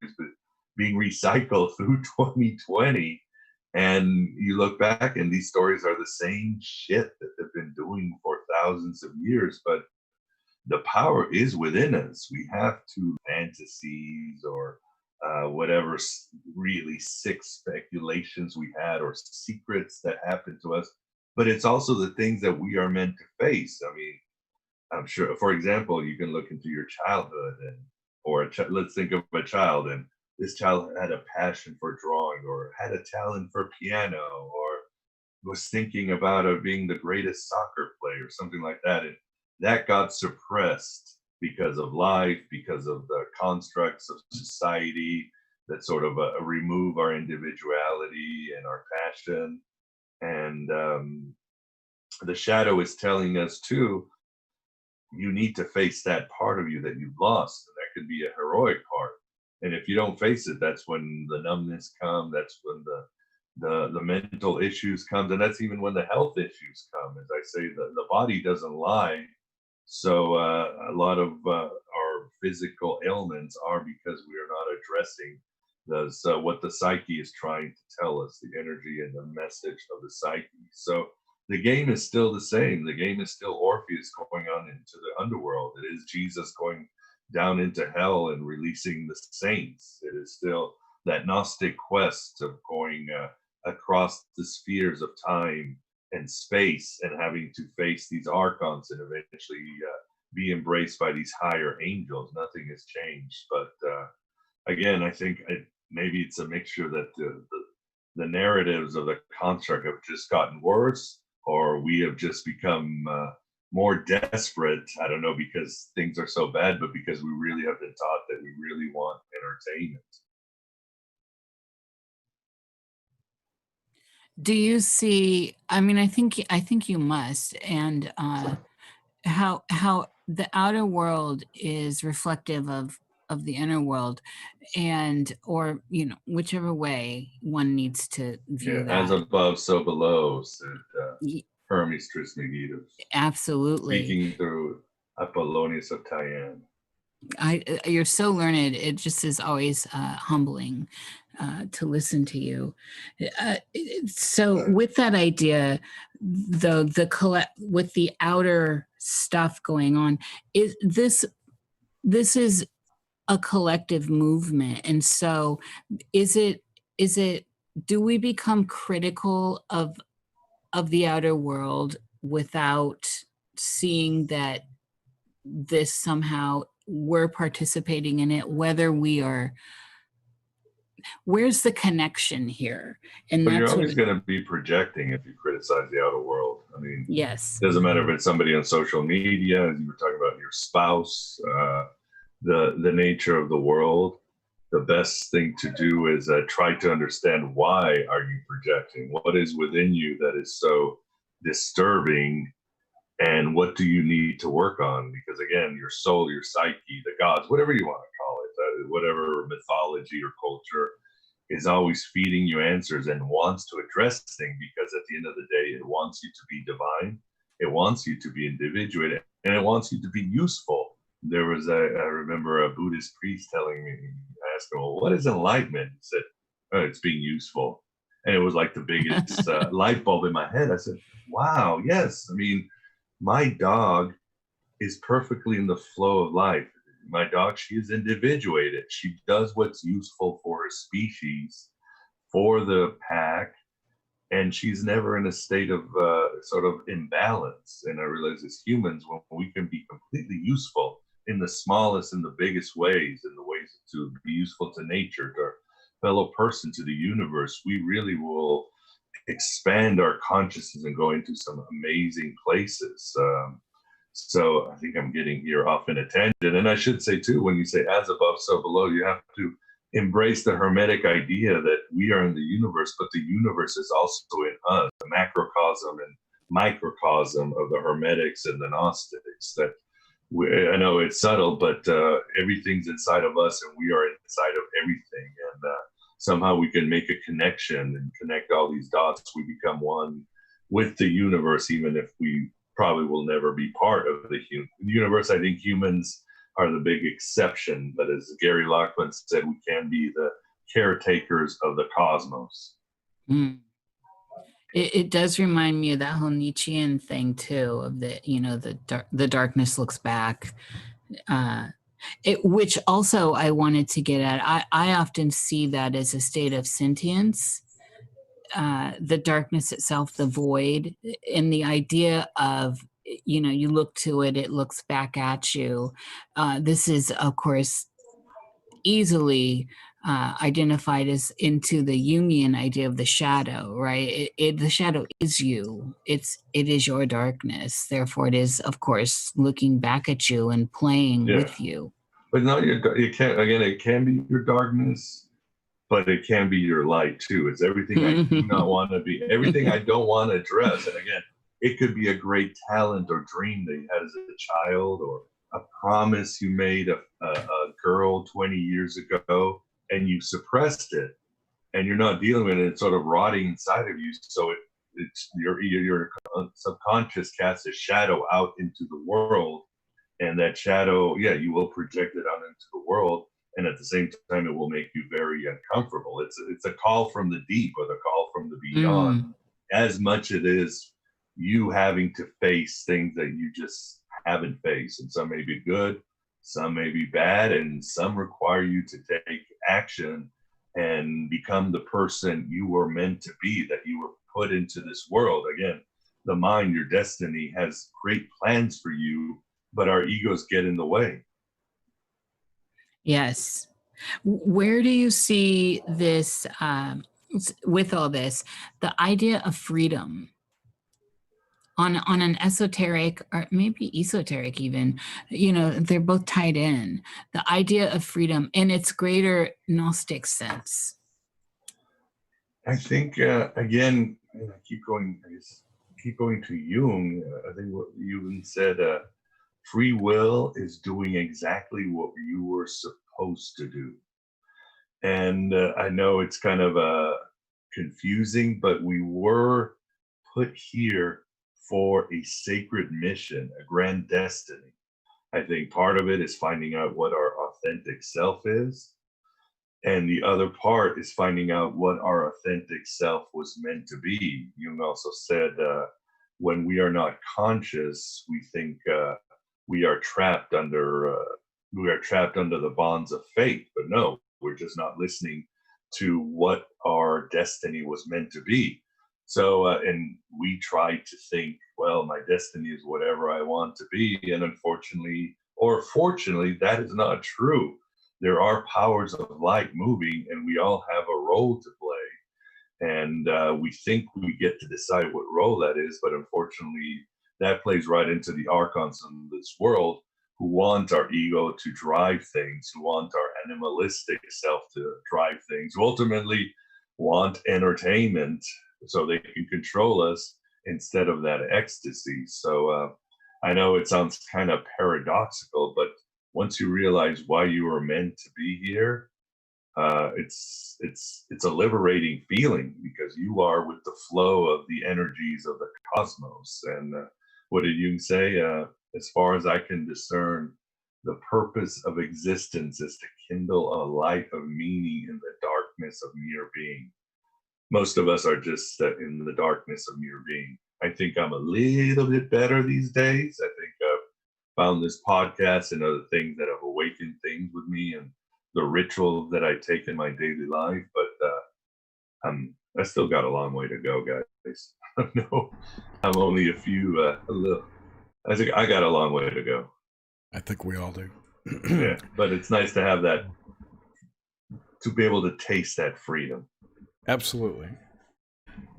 being recycled through 2020. And you look back and these stories are the same shit that they've been doing for thousands of years. But the power is within us. We have to fantasies or whatever really sick speculations we had or secrets that happened to us, but it's also the things that we are meant to face. I mean, I'm sure, for example, you can look into your childhood let's think of a child, and this child had a passion for drawing or had a talent for piano or was thinking about being the greatest soccer player or something like that. And that got suppressed because of life, because of the constructs of society that sort of remove our individuality and our passion. And the shadow is telling us too, you need to face that part of you that you've lost. And that could be a heroic part. And if you don't face it, that's when the numbness comes, that's when the mental issues comes, and that's even when the health issues come. As I say, the body doesn't lie. So a lot of our physical ailments are because we are not addressing what the psyche is trying to tell us, the energy and the message of the psyche. So the game is still the same. The game is still Orpheus going on into the underworld. It is Jesus going down into hell and releasing the saints. It is still that Gnostic quest of going across the spheres of time and space and having to face these Archons and eventually be embraced by these higher angels. Nothing has changed. But again, I think maybe it's a mixture that the narratives of the construct have just gotten worse, or we have just become more desperate. I don't know, because things are so bad, but because we really have been taught that we really want entertainment. Do you see, I mean, I think you must, and how the outer world is reflective of the inner world, and, or, you know, whichever way one needs to view that. As above, so below, said Hermes Trismegistus. Absolutely. Speaking through Apollonius of Tyane. You're so learned. It just is always humbling to listen to you. So with that idea, with the outer stuff going on, this is a collective movement. And so is it, do we become critical of the outer world without seeing that this somehow we're participating in it, whether we are, where's the connection here? And but you're always going to be projecting if you criticize the outer world. I mean, yes, it doesn't matter if it's somebody on social media, as you were talking about your spouse, the nature of the world. The best thing to do is try to understand, why are you projecting? What is within you that is so disturbing? And what do you need to work on? Because again, your soul, your psyche, the gods, whatever you want to call it, whatever mythology or culture is always feeding you answers and wants to address things, because at the end of the day, it wants you to be divine. It wants you to be individuated, and it wants you to be useful. There was I remember a Buddhist priest telling me, I asked him, well, what is enlightenment? He said, oh, it's being useful. And it was like the biggest light bulb in my head. I said, wow, yes. I mean, my dog is perfectly in the flow of life. My dog, she is individuated. She does what's useful for her species, for the pack, and she's never in a state of sort of imbalance. And I realize as humans, when we can be completely useful in the smallest and the biggest ways, in the ways to be useful to nature, to our fellow person, to the universe, we really will expand our consciousness and go into some amazing places. So I think I'm getting here off in a tangent. And I should say too, when you say as above, so below, you have to embrace the Hermetic idea that we are in the universe, but the universe is also in us, the macrocosm and microcosm of the Hermetics and the Gnostics. That I know it's subtle, but everything's inside of us, and we are inside of everything. And somehow we can make a connection and connect all these dots. We become one with the universe, even if we probably will never be part of the universe. I think humans are the big exception, but as Gary Lachman said, we can be the caretakers of the cosmos. Mm. It does remind me of that whole Nietzschean thing too, of the, you know, the darkness looks back. Which also I wanted to get at. I often see that as a state of sentience, the darkness itself, the void, and the idea of, you know, you look to it, it looks back at you. This is, of course, easily identified as into the Jungian idea of the shadow, right? The shadow is you. It is your darkness. Therefore, it is, of course, looking back at you and playing with you. But no, it can't. Again, it can be your darkness, but it can be your light too. It's everything I do not want to be, everything I don't want to address. And again, it could be a great talent or dream that you had as a child, or a promise you made a girl 20 years ago, and you suppressed it, and you're not dealing with it. It's sort of rotting inside of you. So it's your subconscious casts a shadow out into the world, and that shadow, you will project it out into the world, and at the same time, it will make you very uncomfortable. It's a call from the deep, or the call from the beyond, as much it is you having to face things that you just haven't faced, and some may be good, some may be bad, and some require you to take action and become the person you were meant to be, that you were put into this world. Again, the mind, your destiny, has great plans for you, but our egos get in the way. Yes. Where do you see this, with all this, the idea of freedom on an esoteric, or maybe esoteric even, they're both tied in, the idea of freedom in its greater Gnostic sense? I think, again, I keep going to Jung. I think what Jung said, free will is doing exactly what you were supposed to do. And I know it's kind of confusing, but we were put here for a sacred mission, a grand destiny. I think part of it is finding out what our authentic self is. And the other part is finding out what our authentic self was meant to be. Jung also said, when we are not conscious, we think we are trapped under the bonds of fate. But no, we're just not listening to what our destiny was meant to be. So, and we try to think, well, my destiny is whatever I want to be. And unfortunately, or fortunately, that is not true. There are powers of light moving, and we all have a role to play. And we think we get to decide what role that is, but unfortunately, that plays right into the Archons in this world, who want our ego to drive things, who want our animalistic self to drive things, who ultimately want entertainment so they can control us instead of that ecstasy. So I know it sounds kind of paradoxical, but once you realize why you were meant to be here, it's a liberating feeling, because you are with the flow of the energies of the cosmos. And what did Jung say? As far as I can discern, the purpose of existence is to kindle a light of meaning in the darkness of mere being. Most of us are just in the darkness of mere being. I think I'm a little bit better these days. I think I've found this podcast and other things that have awakened things with me, and the rituals that I take in my daily life. But I still got a long way to go, guys. No, I'm only a little. I think I got a long way to go. I think we all do. Yeah, but it's nice to have that, to be able to taste that freedom. Absolutely.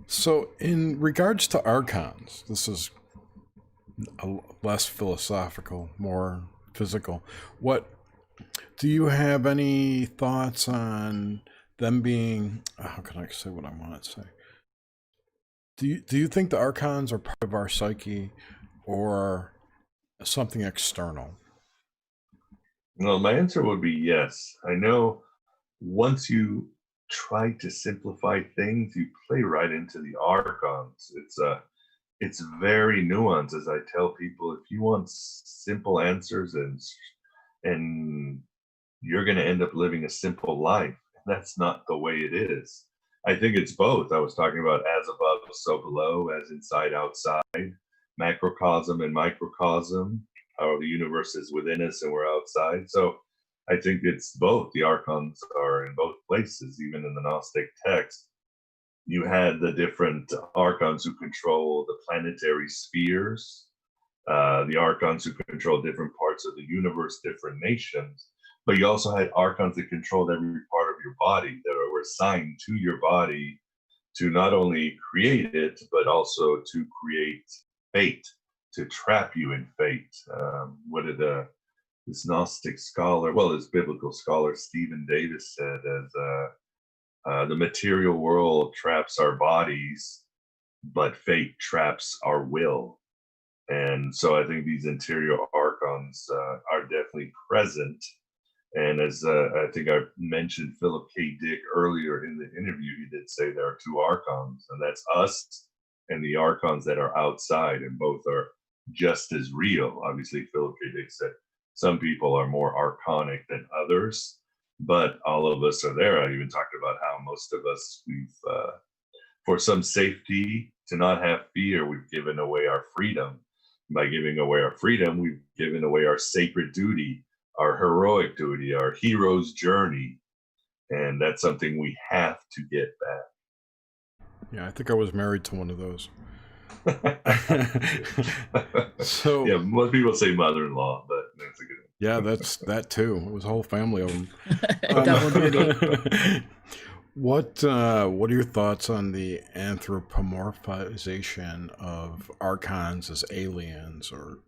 So in regards to Archons, this is less philosophical, more physical. What do you have any thoughts on them being, how can I say what I want to say? Do you think the Archons are part of our psyche, or something external? Well, my answer would be yes. I know once you try to simplify things, you play right into the Archons. It's very nuanced. As I tell people, if you want simple answers, and you're going to end up living a simple life, that's not the way it is. I think it's both. I was talking about as above, so below, as inside, outside, macrocosm and microcosm, how the universe is within us and we're outside. So I think it's both. The Archons are in both places. Even in the Gnostic text, you had the different Archons who control the planetary spheres, the Archons who control different parts of the universe, different nations, but you also had Archons that controlled every part of your body, that were assigned to your body to not only create it, but also to create fate, to trap you in fate. What did this Gnostic scholar, well, this biblical scholar, Stephen Davis, said, as the material world traps our bodies, but fate traps our will. And so I think these interior archons are definitely present. And as I think I mentioned Philip K. Dick earlier in the interview, he did say there are two archons, and that's us and the archons that are outside, and both are just as real. Obviously, Philip K. Dick said some people are more archonic than others, but all of us are there. I even talked about how most of us, for some safety, to not have fear, we've given away our freedom. By giving away our freedom, we've given away our sacred duty, our heroic duty, our hero's journey. And that's something we have to get back. Yeah, I think I was married to one of those. So yeah, most people say mother-in-law, but that's a good one. Yeah, that's that too. It was a whole family of them. Double duty. What are your thoughts on the anthropomorphization of archons as aliens, or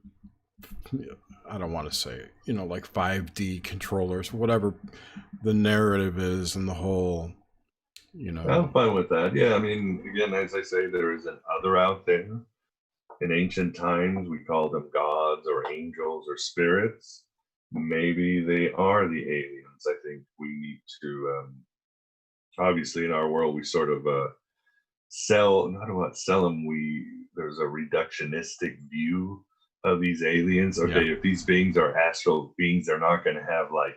I don't want to say, like 5D controllers, whatever the narrative is, and the whole, I'm fine with that. Yeah, I mean, again, as I say, there is an other out there. In ancient times, we called them gods or angels or spirits. Maybe they are the aliens. I think we need to, obviously in our world, we sort of sell them. There's a reductionistic view of these aliens. Okay, if these beings are astral beings, they're not going to have like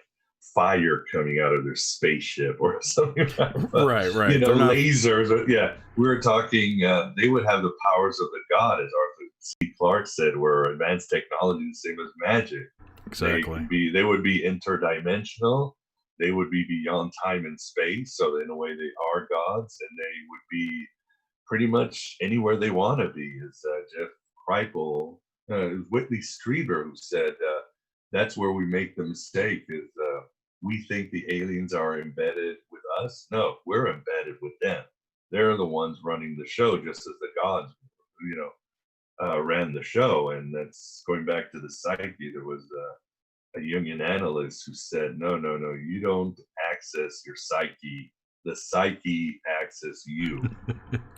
fire coming out of their spaceship or something like that. Right. Lasers. Yeah, we were talking, they would have the powers of the god, as Arthur C. Clarke said, where advanced technology is the same as magic. Exactly. They would be interdimensional. They would be beyond time and space. So in a way, they are gods, and they would be pretty much anywhere they want to be. As Jeff Kripal, Whitley Strieber, who said, that's where we make the mistake, is we think the aliens are embedded with us. No, we're embedded with them. They're the ones running the show, just as the gods, ran the show. And that's going back to the psyche. There was a Jungian analyst who said, no, you don't access your psyche. The psyche access you.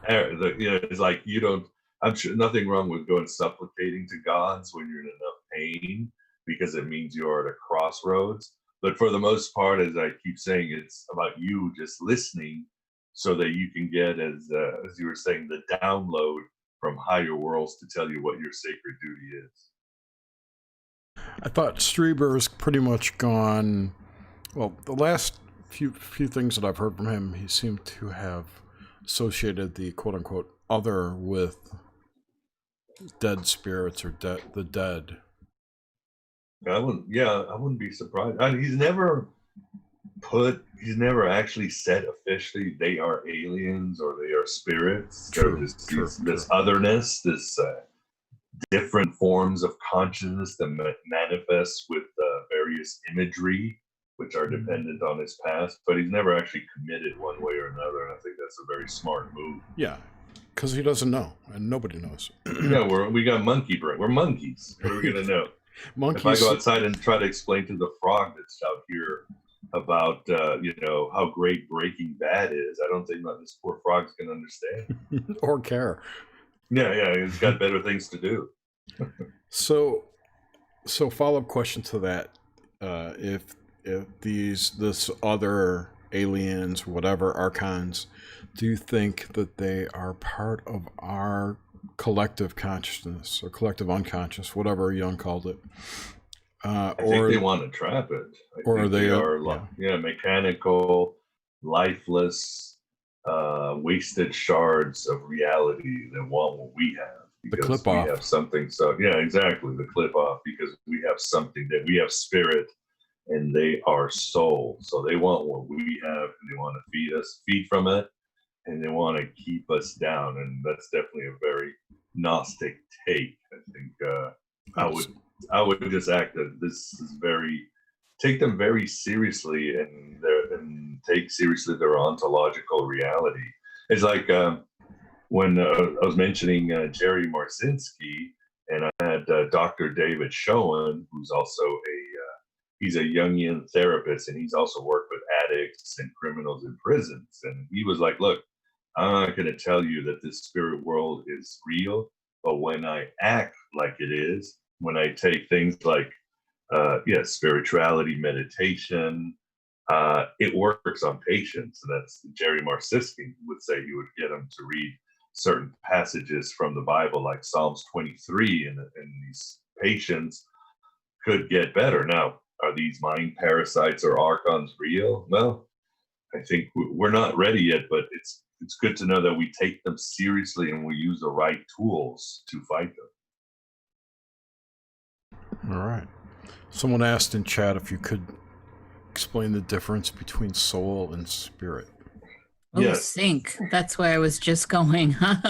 It's like you don't, I'm sure nothing wrong with going supplicating to gods when you're in enough pain, because it means you're at a crossroads. But for the most part, as I keep saying, it's about you just listening so that you can get, as you were saying, the download from higher worlds to tell you what your sacred duty is. I thought Strieber's pretty much gone, well, the last few things that I've heard from him, he seemed to have associated the quote-unquote other with dead spirits or the dead. I wouldn't be surprised. He's never actually said officially they are aliens or they are spirits. True. This otherness, this different forms of consciousness that manifests with various imagery, which are dependent on his past. But he's never actually committed one way or another, and I think that's a very smart move. Yeah, because he doesn't know, and nobody knows. Yeah, we got monkey brain. We're monkeys. What are we gonna know? Monkeys. If I go outside and try to explain to the frog that's out here about how great Breaking Bad is, I don't think this poor frog's gonna understand or care. Yeah, he's got better things to do. So follow-up question to that: if this other aliens, whatever archons, do you think that they are part of our collective consciousness or collective unconscious, whatever Jung called it? I think they want to trap it. Or they are mechanical, lifeless, wasted shards of reality that want what we have. The clip off. We have something. So yeah, exactly. The clip off, because we have something, that we have spirit and they are soul. So they want what we have, and they want to feed from it, and they want to keep us down. And that's definitely a very Gnostic take. I think I would just act that this is very take them very seriously and take seriously their ontological reality. It's like when I was mentioning Jerry Marcinski, and I had Dr. David Schoen, who's also he's a Jungian therapist, and he's also worked with addicts and criminals in prisons. And he was like, look, I'm not going to tell you that this spirit world is real, but when I act like it is, when I take things like spirituality, meditation, it works on patients. And that's Jerry Marcinski would say. He would get them to read certain passages from the Bible, like Psalms 23, and these patients could get better. Now, are these mind parasites or Archons real? Well, I think we're not ready yet, but it's good to know that we take them seriously and we use the right tools to fight them. All right. Someone asked in chat if you could explain the difference between soul and spirit. Oh, yes. Sync. That's where I was just going. Well,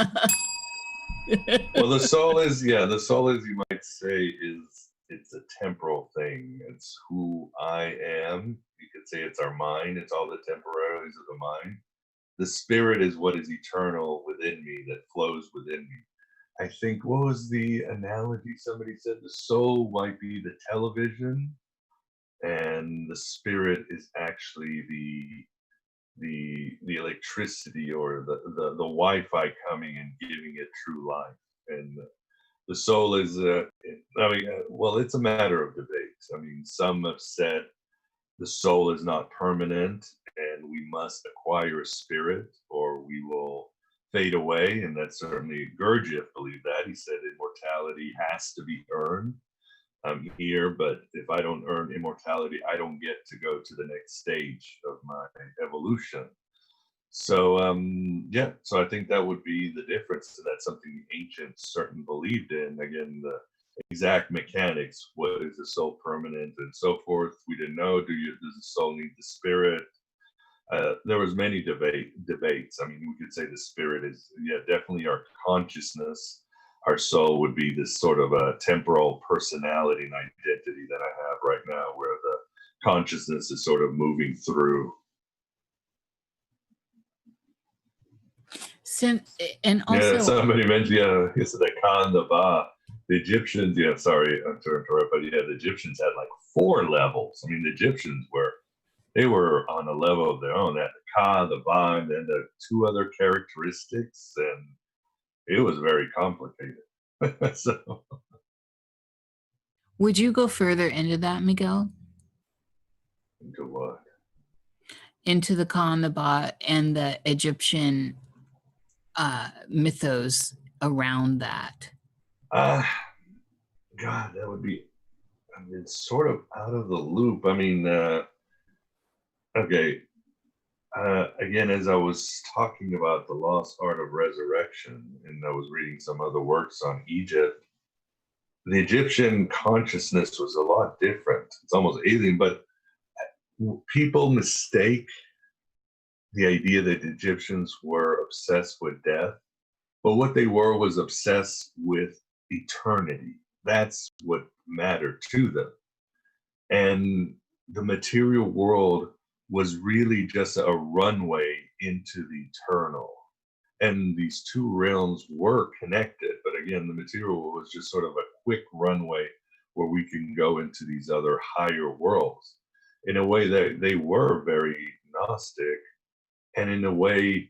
the soul is, you might say, it's a temporal thing. It's who I am. You could say it's our mind. It's all the temporalities of the mind. The spirit is what is eternal within me, that flows within me. I think, what was the analogy somebody said? The soul might be the television, and the spirit is actually the electricity or the Wi-Fi coming and giving it true life. And the soul is, it's a matter of debate. I mean, some have said the soul is not permanent and we must acquire a spirit or we will fade away. And that's certainly Gurdjieff believed that. He said immortality has to be earned. I'm here, but if I don't earn immortality, I don't get to go to the next stage of my evolution. So, so I think that would be the difference. And that's something the ancients certainly believed in. Again, the exact mechanics, what is the soul permanent and so forth, we didn't know. Does the soul need the spirit? There was many debates. I mean, we could say the spirit is, definitely our consciousness. Our soul would be this sort of a temporal personality and identity that I have right now, where the consciousness is sort of moving through. And also, somebody mentioned, it's the Khan, the Ba. The Egyptians, sorry to interrupt, but the Egyptians had like 4 levels. I mean, the Egyptians they were on a level of their own. They had the Ka, the Ba, and then the 2 other characteristics, and it was very complicated. So, would you go further into that, Miguel? Into what? Into the Ka and the Ba and the Egyptian mythos around that. God, that would be, sort of out of the loop. I mean, okay. Again, as I was talking about the lost art of resurrection, and I was reading some other works on Egypt, the Egyptian consciousness was a lot different. It's almost alien, but people mistake the idea that the Egyptians were obsessed with death, but what they were was obsessed with eternity. That's what mattered to them. And the material world was really just a runway into the eternal. And these 2 realms were connected, but again, the material was just sort of a quick runway where we can go into these other higher worlds. In a way that they were very Gnostic, and in a way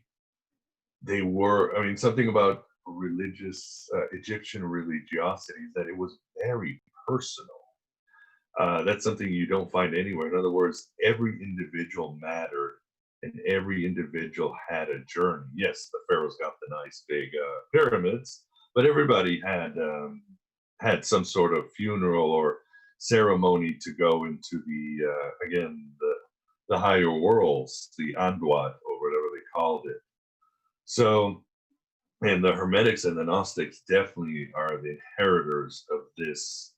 they were, something about religious, Egyptian religiosity is that it was very personal. That's something you don't find anywhere. In other words, every individual mattered and every individual had a journey. Yes, the pharaohs got the nice big pyramids, but everybody had some sort of funeral or ceremony to go into the higher worlds, the Anduat, or whatever they called it. So, and the Hermetics and the Gnostics definitely are the inheritors of this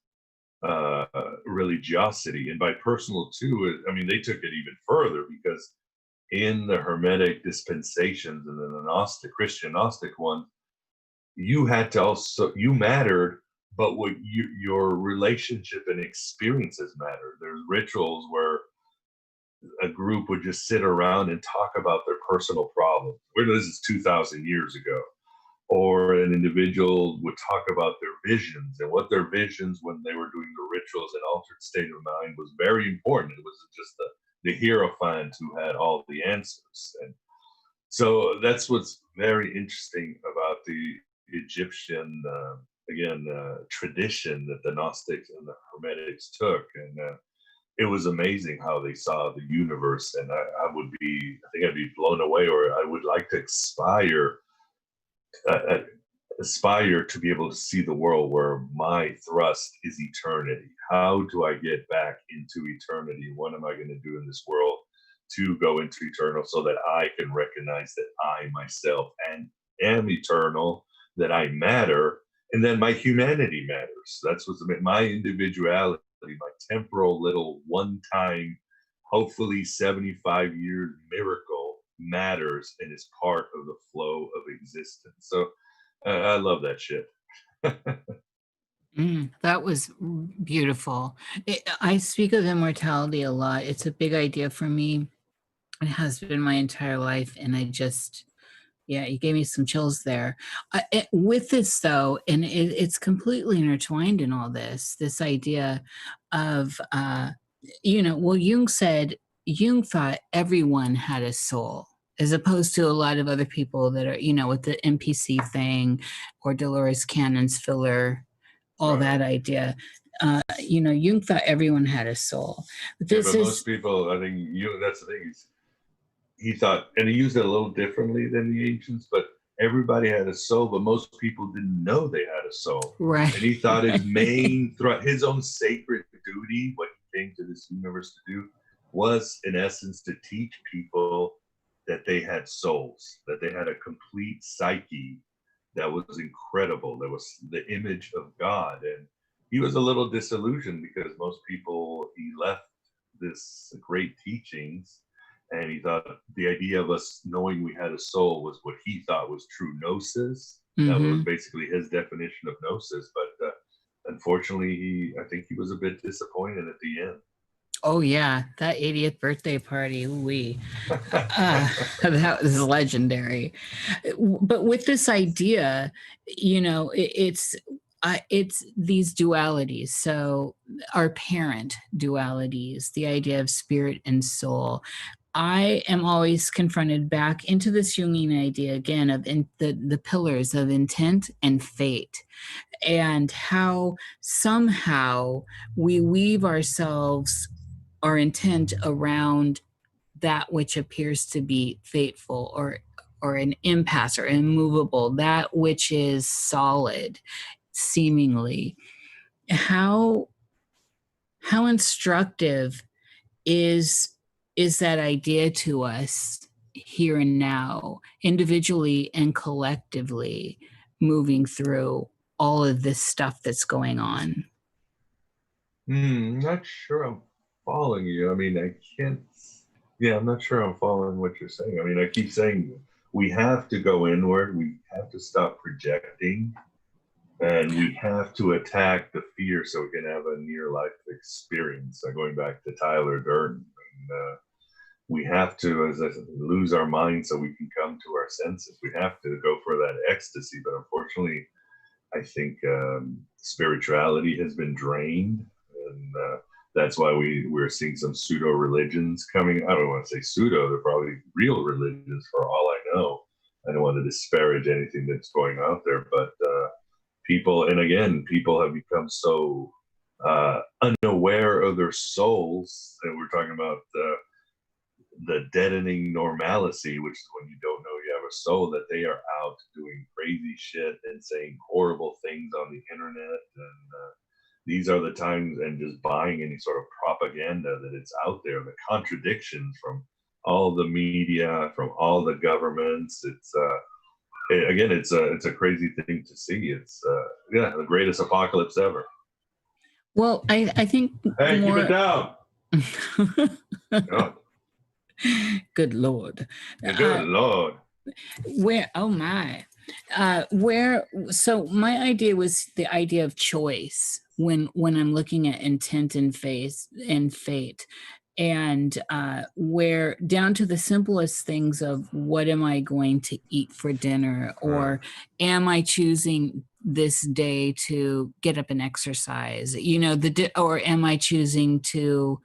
religiosity. And by personal too, they took it even further, because in the Hermetic dispensations and in the Christian Gnostic one, you mattered but what your relationship and experiences matter. There's rituals where a group would just sit around and talk about their personal problems. Where this is 2,000 years ago. Or an individual would talk about their visions, and what their visions when they were doing the rituals and altered state of mind was very important. It wasn't just the hierophant who had all the answers. And so that's what's very interesting about the Egyptian, tradition that the Gnostics and the Hermetics took. And it was amazing how they saw the universe. And I think I'd be blown away, or I would like to aspire to be able to see the world where my thrust is eternity. How do I get back into eternity? What am I going to do in this world to go into eternal, so that I can recognize that I myself am eternal, that I matter, and then my humanity matters. That's what's my individuality, my temporal little one-time, hopefully 75-year miracle matters and is part of the flow of existence. So I love that shit. That was beautiful. I speak of immortality a lot. It's a big idea for me. It has been my entire life, and I just, you gave me some chills there. With this, though, and it's completely intertwined in all this idea of, Jung thought everyone had a soul, as opposed to a lot of other people that are, with the NPC thing or Dolores Cannon's filler, all that idea. Jung thought everyone had a soul. But most people, I think, that's the thing. He thought, and he used it a little differently than the ancients, but everybody had a soul, but most people didn't know they had a soul. Right. And he thought his main his own sacred duty, what he came to this universe to do, was in essence to teach people that they had souls, that they had a complete psyche that was incredible. That was the image of God. And he was a little disillusioned because most people, he left this great teachings, and he thought the idea of us knowing we had a soul was what he thought was true gnosis. Mm-hmm. That was basically his definition of gnosis. But unfortunately, I think he was a bit disappointed at the end. Oh yeah, that 80th birthday party, that was legendary. But with this idea, it's these dualities. So our parent dualities, the idea of spirit and soul. I am always confronted back into this Jungian idea again of the pillars of intent and fate, and how somehow we weave our intent around that which appears to be fateful or an impasse or immovable, that which is solid, seemingly. How instructive is that idea to us here and now, individually and collectively, moving through all of this stuff that's going on? Not sure I'm following you. I mean, I'm not sure I'm following what you're saying. I mean, I keep saying we have to go inward, we have to stop projecting, and we have to attack the fear so we can have a near-life experience. Going back to Tyler Durden, we have to, as I said, lose our mind so we can come to our senses. We have to go for that ecstasy, but unfortunately, I think spirituality has been drained, and that's why we're seeing some pseudo religions coming. I don't want to say pseudo; they're probably real religions for all I know. I don't want to disparage anything that's going out there, but people have become so unaware of their souls, and we're talking about the deadening normalcy, which is when you don't know you have a soul, that they are out doing crazy shit and saying horrible things on the internet, and these are the times, and just buying any sort of propaganda that it's out there, the contradictions from all the media, from all the governments. It's a crazy thing to see. It's the greatest apocalypse ever. Well, I think hey, keep it down. Good Lord. Good Lord. Where? Oh my. So my idea was the idea of choice when I'm looking at intent and fate, and where down to the simplest things of what am I going to eat for dinner, or am I choosing this day to get up and exercise, or am I choosing to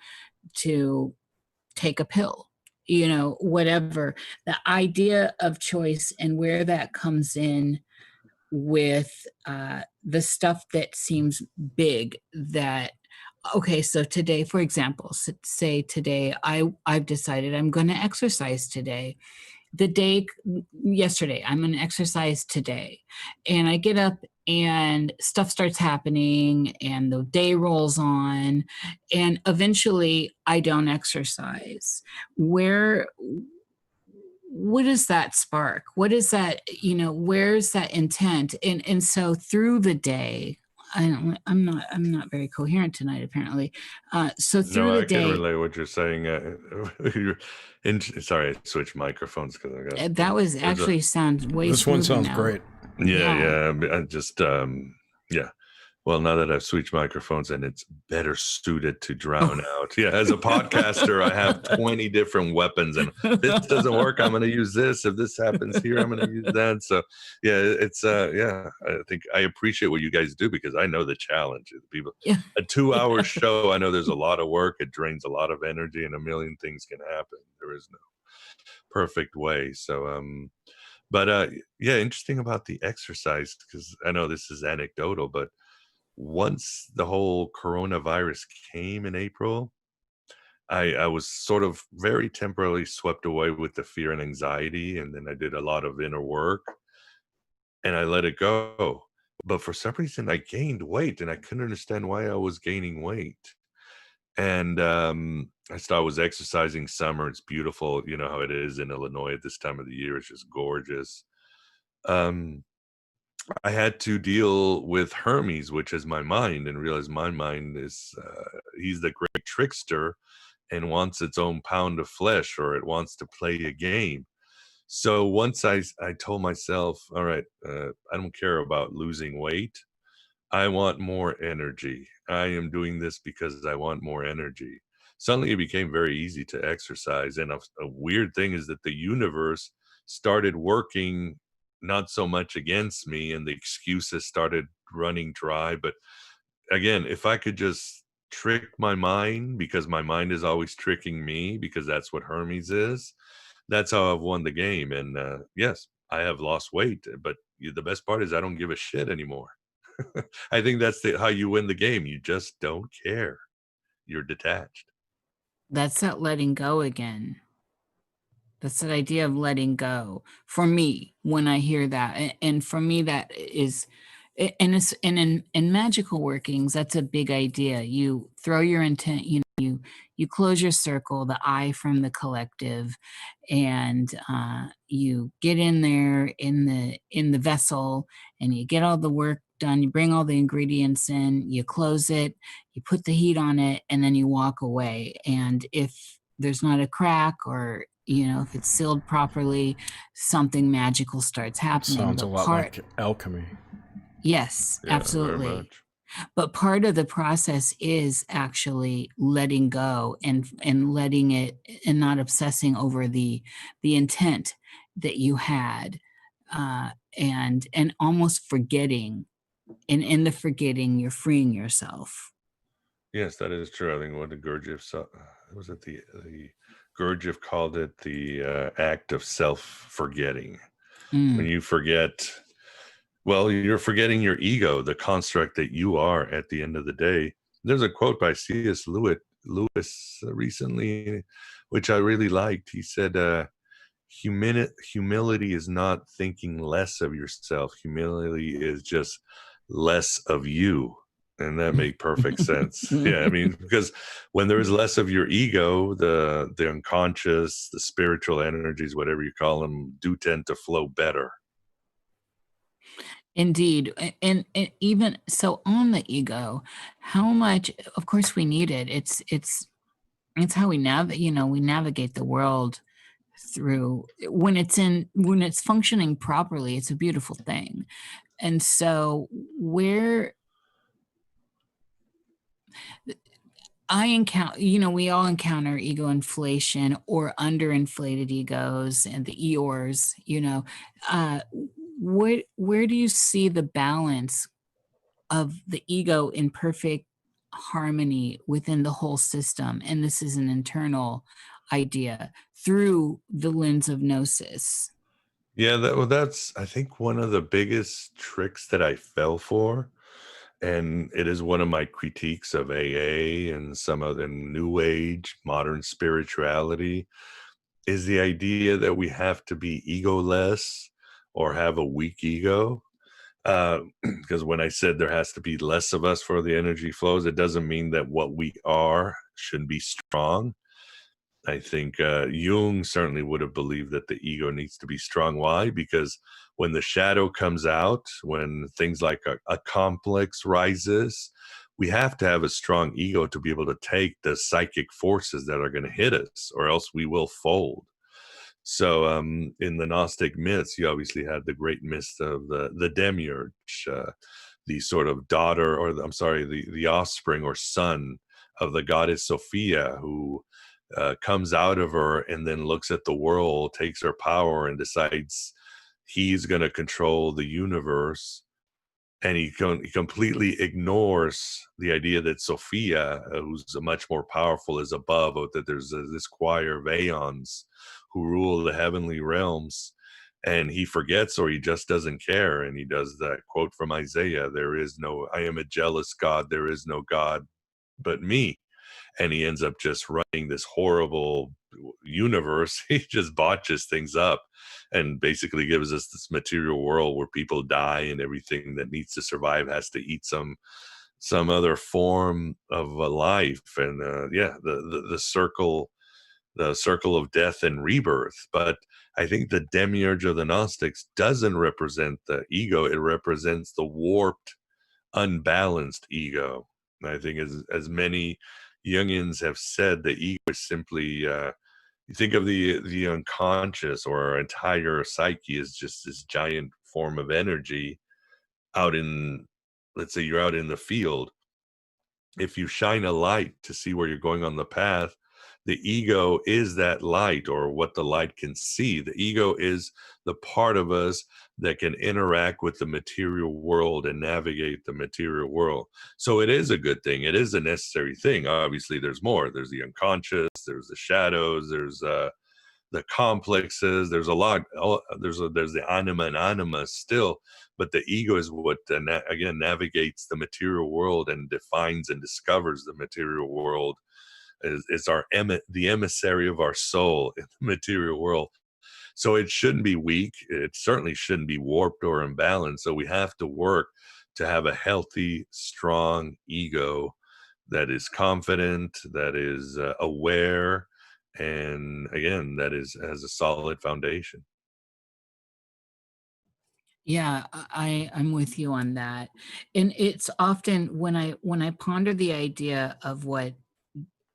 take a pill, whatever. The idea of choice and where that comes in with the stuff that seems big, that okay, so today, for example, say today I've decided I'm going to exercise today. Yesterday, I'm going to exercise today. And I get up and stuff starts happening and the day rolls on, and eventually I don't exercise. What does that spark? What is that, where's that intent? And so through the day, I'm not very coherent tonight, apparently. So through the day, I can relate what you're saying. Sorry, I switched microphones because I got that was actually sounds way. This one sounds great. Yeah. I just Well, now that I've switched microphones and it's better suited to drown out. Yeah, as a podcaster, I have 20 different weapons, and this doesn't work, I'm going to use this. If this happens here, I'm going to use that. So, yeah, it's I think I appreciate what you guys do, because I know the challenge. People, a 2-hour show, I know there's a lot of work. It drains a lot of energy, and a million things can happen. There is no perfect way. So, but interesting about the exercise, because I know this is anecdotal, but once the whole coronavirus came in April, I was sort of very temporarily swept away with the fear and anxiety. And then I did a lot of inner work and I let it go. But for some reason, I gained weight and I couldn't understand why I was gaining weight. And I was exercising summer. It's beautiful. You know how it is in Illinois at this time of the year. It's just gorgeous. I had to deal with Hermes, which is my mind, and realize my mind is, he's the great trickster and wants its own pound of flesh, or it wants to play a game. So once I told myself, all right, I don't care about losing weight. I want more energy. I am doing this because I want more energy. Suddenly it became very easy to exercise. And a weird thing is that the universe started working not so much against me, and the excuses started running dry. But again, if I could just trick my mind, because my mind is always tricking me, because that's what Hermes is, that's how I've won the game. And yes, I have lost weight, but the best part is I don't give a shit anymore. I think that's how you win the game. You just don't care. You're detached. That's that letting go again. That's that idea of letting go. For me, when I hear that, and for me, that is, and in magical workings, that's a big idea. You throw your intent, you close your circle, the I from the collective, and you get in there in the vessel, and you get all the work done. You bring all the ingredients in, you close it, you put the heat on it, and then you walk away. And if there's not a crack, or if it's sealed properly, something magical starts happening. Sounds a lot like alchemy. Yes, yeah, absolutely. But part of the process is actually letting go and letting it, and not obsessing over the intent that you had, and almost forgetting. And in the forgetting, you're freeing yourself. Yes, that is true. I think what the Gurdjieff was it the Gurdjieff called it the act of self-forgetting. When you forget, well, you're forgetting your ego, the construct that you are at the end of the day. There's a quote by C.S. Lewis recently, which I really liked. He said, humility is not thinking less of yourself. Humility is just less of you. And that made perfect sense. Yeah, I mean, because when there is less of your ego, the unconscious, the spiritual energies, whatever you call them, do tend to flow better. Indeed. And even so, on the ego, how much, of course we need it. It's how we navigate the world through when it's functioning properly. It's a beautiful thing. And so where I encounter, we all encounter ego inflation or underinflated egos and the Eeyores, where do you see the balance of the ego in perfect harmony within the whole system? And this is an internal idea through the lens of gnosis. Yeah, that's, I think, one of the biggest tricks that I fell for. And it is one of my critiques of AA and some of the New Age, modern spirituality, is the idea that we have to be egoless or have a weak ego. Because when I said there has to be less of us for the energy flows, it doesn't mean that what we are shouldn't be strong. I think Jung certainly would have believed that the ego needs to be strong. Why? Because when the shadow comes out, when things like a complex rises, we have to have a strong ego to be able to take the psychic forces that are going to hit us, or else we will fold. So in the Gnostic myths, you obviously had the great myth of the demiurge, the sort of daughter, or the offspring or son of the goddess Sophia, who comes out of her and then looks at the world, takes her power, and decides he's going to control the universe. And he completely ignores the idea that Sophia, who's much more powerful, is above, or that there's this choir of Aeons who rule the heavenly realms. And he forgets, or he just doesn't care. And he does that quote from Isaiah, I am a jealous God, there is no God but me. And he ends up just running this horrible universe. He just botches things up and basically gives us this material world where people die and everything that needs to survive has to eat some other form of a life. And the circle of death and rebirth. But I think the demiurge of the Gnostics doesn't represent the ego. It represents the warped, unbalanced ego. And I think as many Jungians have said, the ego is simply, you think of the unconscious, or our entire psyche is just this giant form of energy out in, let's say you're out in the field. If you shine a light to see where you're going on the path, the ego is that light, or what the light can see. The ego is the part of us that can interact with the material world and navigate the material world. So it is a good thing. It is a necessary thing. Obviously, there's more. There's the unconscious, there's the shadows, there's the complexes, there's a lot. There's the anima and anima still, but the ego is what again navigates the material world and defines and discovers the material world. Is the emissary of our soul in the material world. So it shouldn't be weak. It certainly shouldn't be warped or imbalanced. So we have to work to have a healthy, strong ego that is confident, that is aware, and again, that has a solid foundation. Yeah, I'm with you on that. And it's often when I ponder the idea of what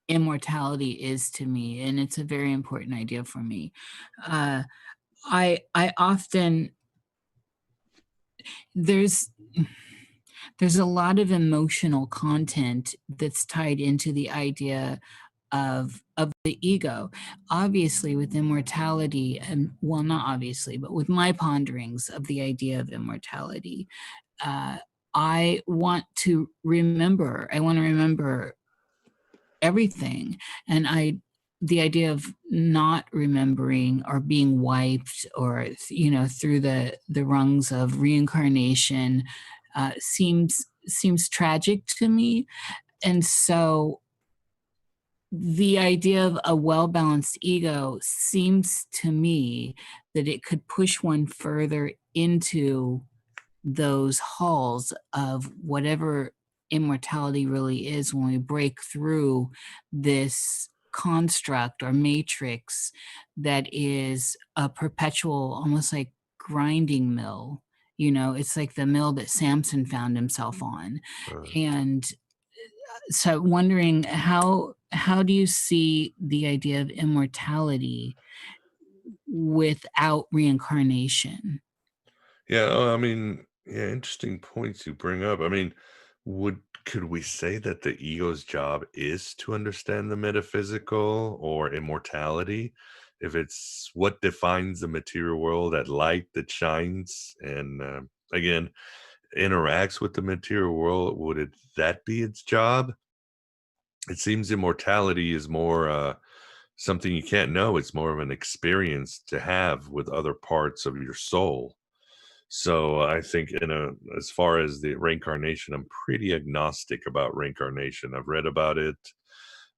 immortality is to me, and it's a very important idea for me. I often there's a lot of emotional content that's tied into the idea of the ego. Obviously, with immortality, and well, not obviously, but with my ponderings of the idea of immortality, I want to remember everything. And the idea of not remembering or being wiped, or through the rungs of reincarnation, seems tragic to me. And so the idea of a well-balanced ego seems to me that it could push one further into those halls of whatever immortality really is, when we break through this construct or matrix that is a perpetual, almost like grinding mill. It's like the mill that Samson found himself on. And so wondering how do you see the idea of immortality without reincarnation. Yeah, I mean, yeah, interesting points you bring up. I mean, could we say that the ego's job is to understand the metaphysical or immortality? If it's what defines the material world, that light that shines and again interacts with the material world, that be its job? It seems immortality is more something you can't know. It's more of an experience to have with other parts of your soul. So I think as far as the reincarnation, I'm pretty agnostic about reincarnation. I've read about it,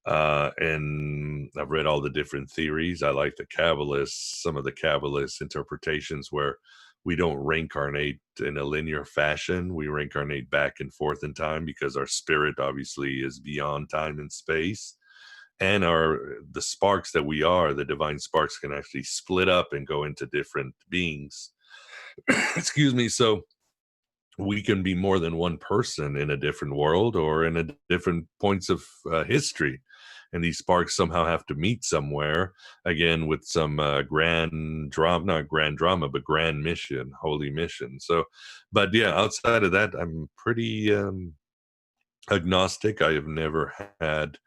and I've read all the different theories. I like some of the Kabbalist interpretations where we don't reincarnate in a linear fashion. We reincarnate back and forth in time because our spirit obviously is beyond time and space. And the sparks that we are, the divine sparks, can actually split up and go into different beings. Excuse me. So we can be more than one person in a different world or in a different points of history. And these sparks somehow have to meet somewhere, again, with some grand drama, not grand drama, but grand mission, holy mission. So, but yeah, outside of that, I'm pretty agnostic. I have never had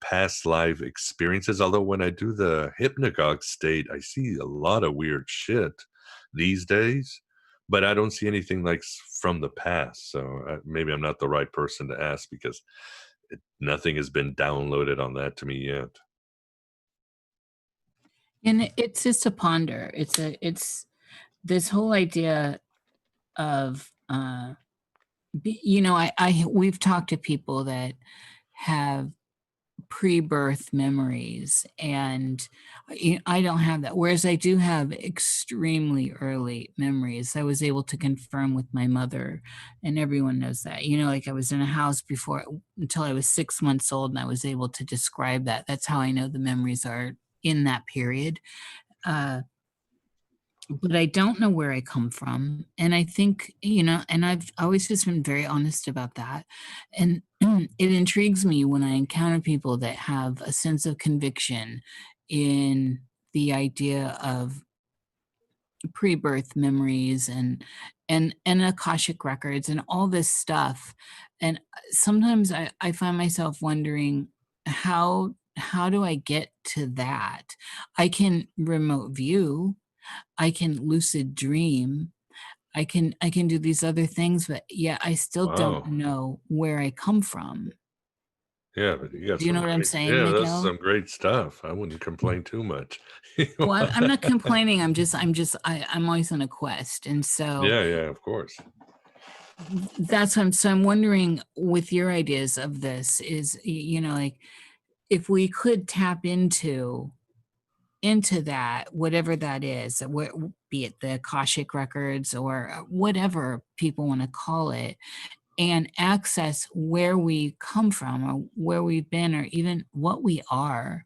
past life experiences, although when I do the hypnagogue state, I see a lot of weird shit these days, but I don't see anything like from the past. So maybe I'm not the right person to ask because nothing has been downloaded on that to me yet. And it's just a ponder. It's this whole idea of, we've talked to people that have pre-birth memories, and I don't have that, whereas I do have extremely early memories. I was able to confirm with my mother, and everyone knows that, like I was in a house before until I was 6 months old, and I was able to describe that. That's how I know the memories are in that period. But I don't know where I come from. And I think, and I've always just been very honest about that. And it intrigues me when I encounter people that have a sense of conviction in the idea of pre-birth memories and Akashic records and all this stuff. And sometimes I find myself wondering, how do I get to that? I can remote view, I can lucid dream, I can do these other things, but yeah, I still don't know where I come from. Yeah, but you got Do you know what I'm saying, yeah, Miguel? that's some great stuff. I wouldn't complain too much. Well, I'm not complaining. I'm always on a quest, and so yeah, of course. That's what I'm wondering with your ideas of this is, like if we could tap into that, whatever that is, be it the Akashic records or whatever people want to call it, and access where we come from or where we've been or even what we are,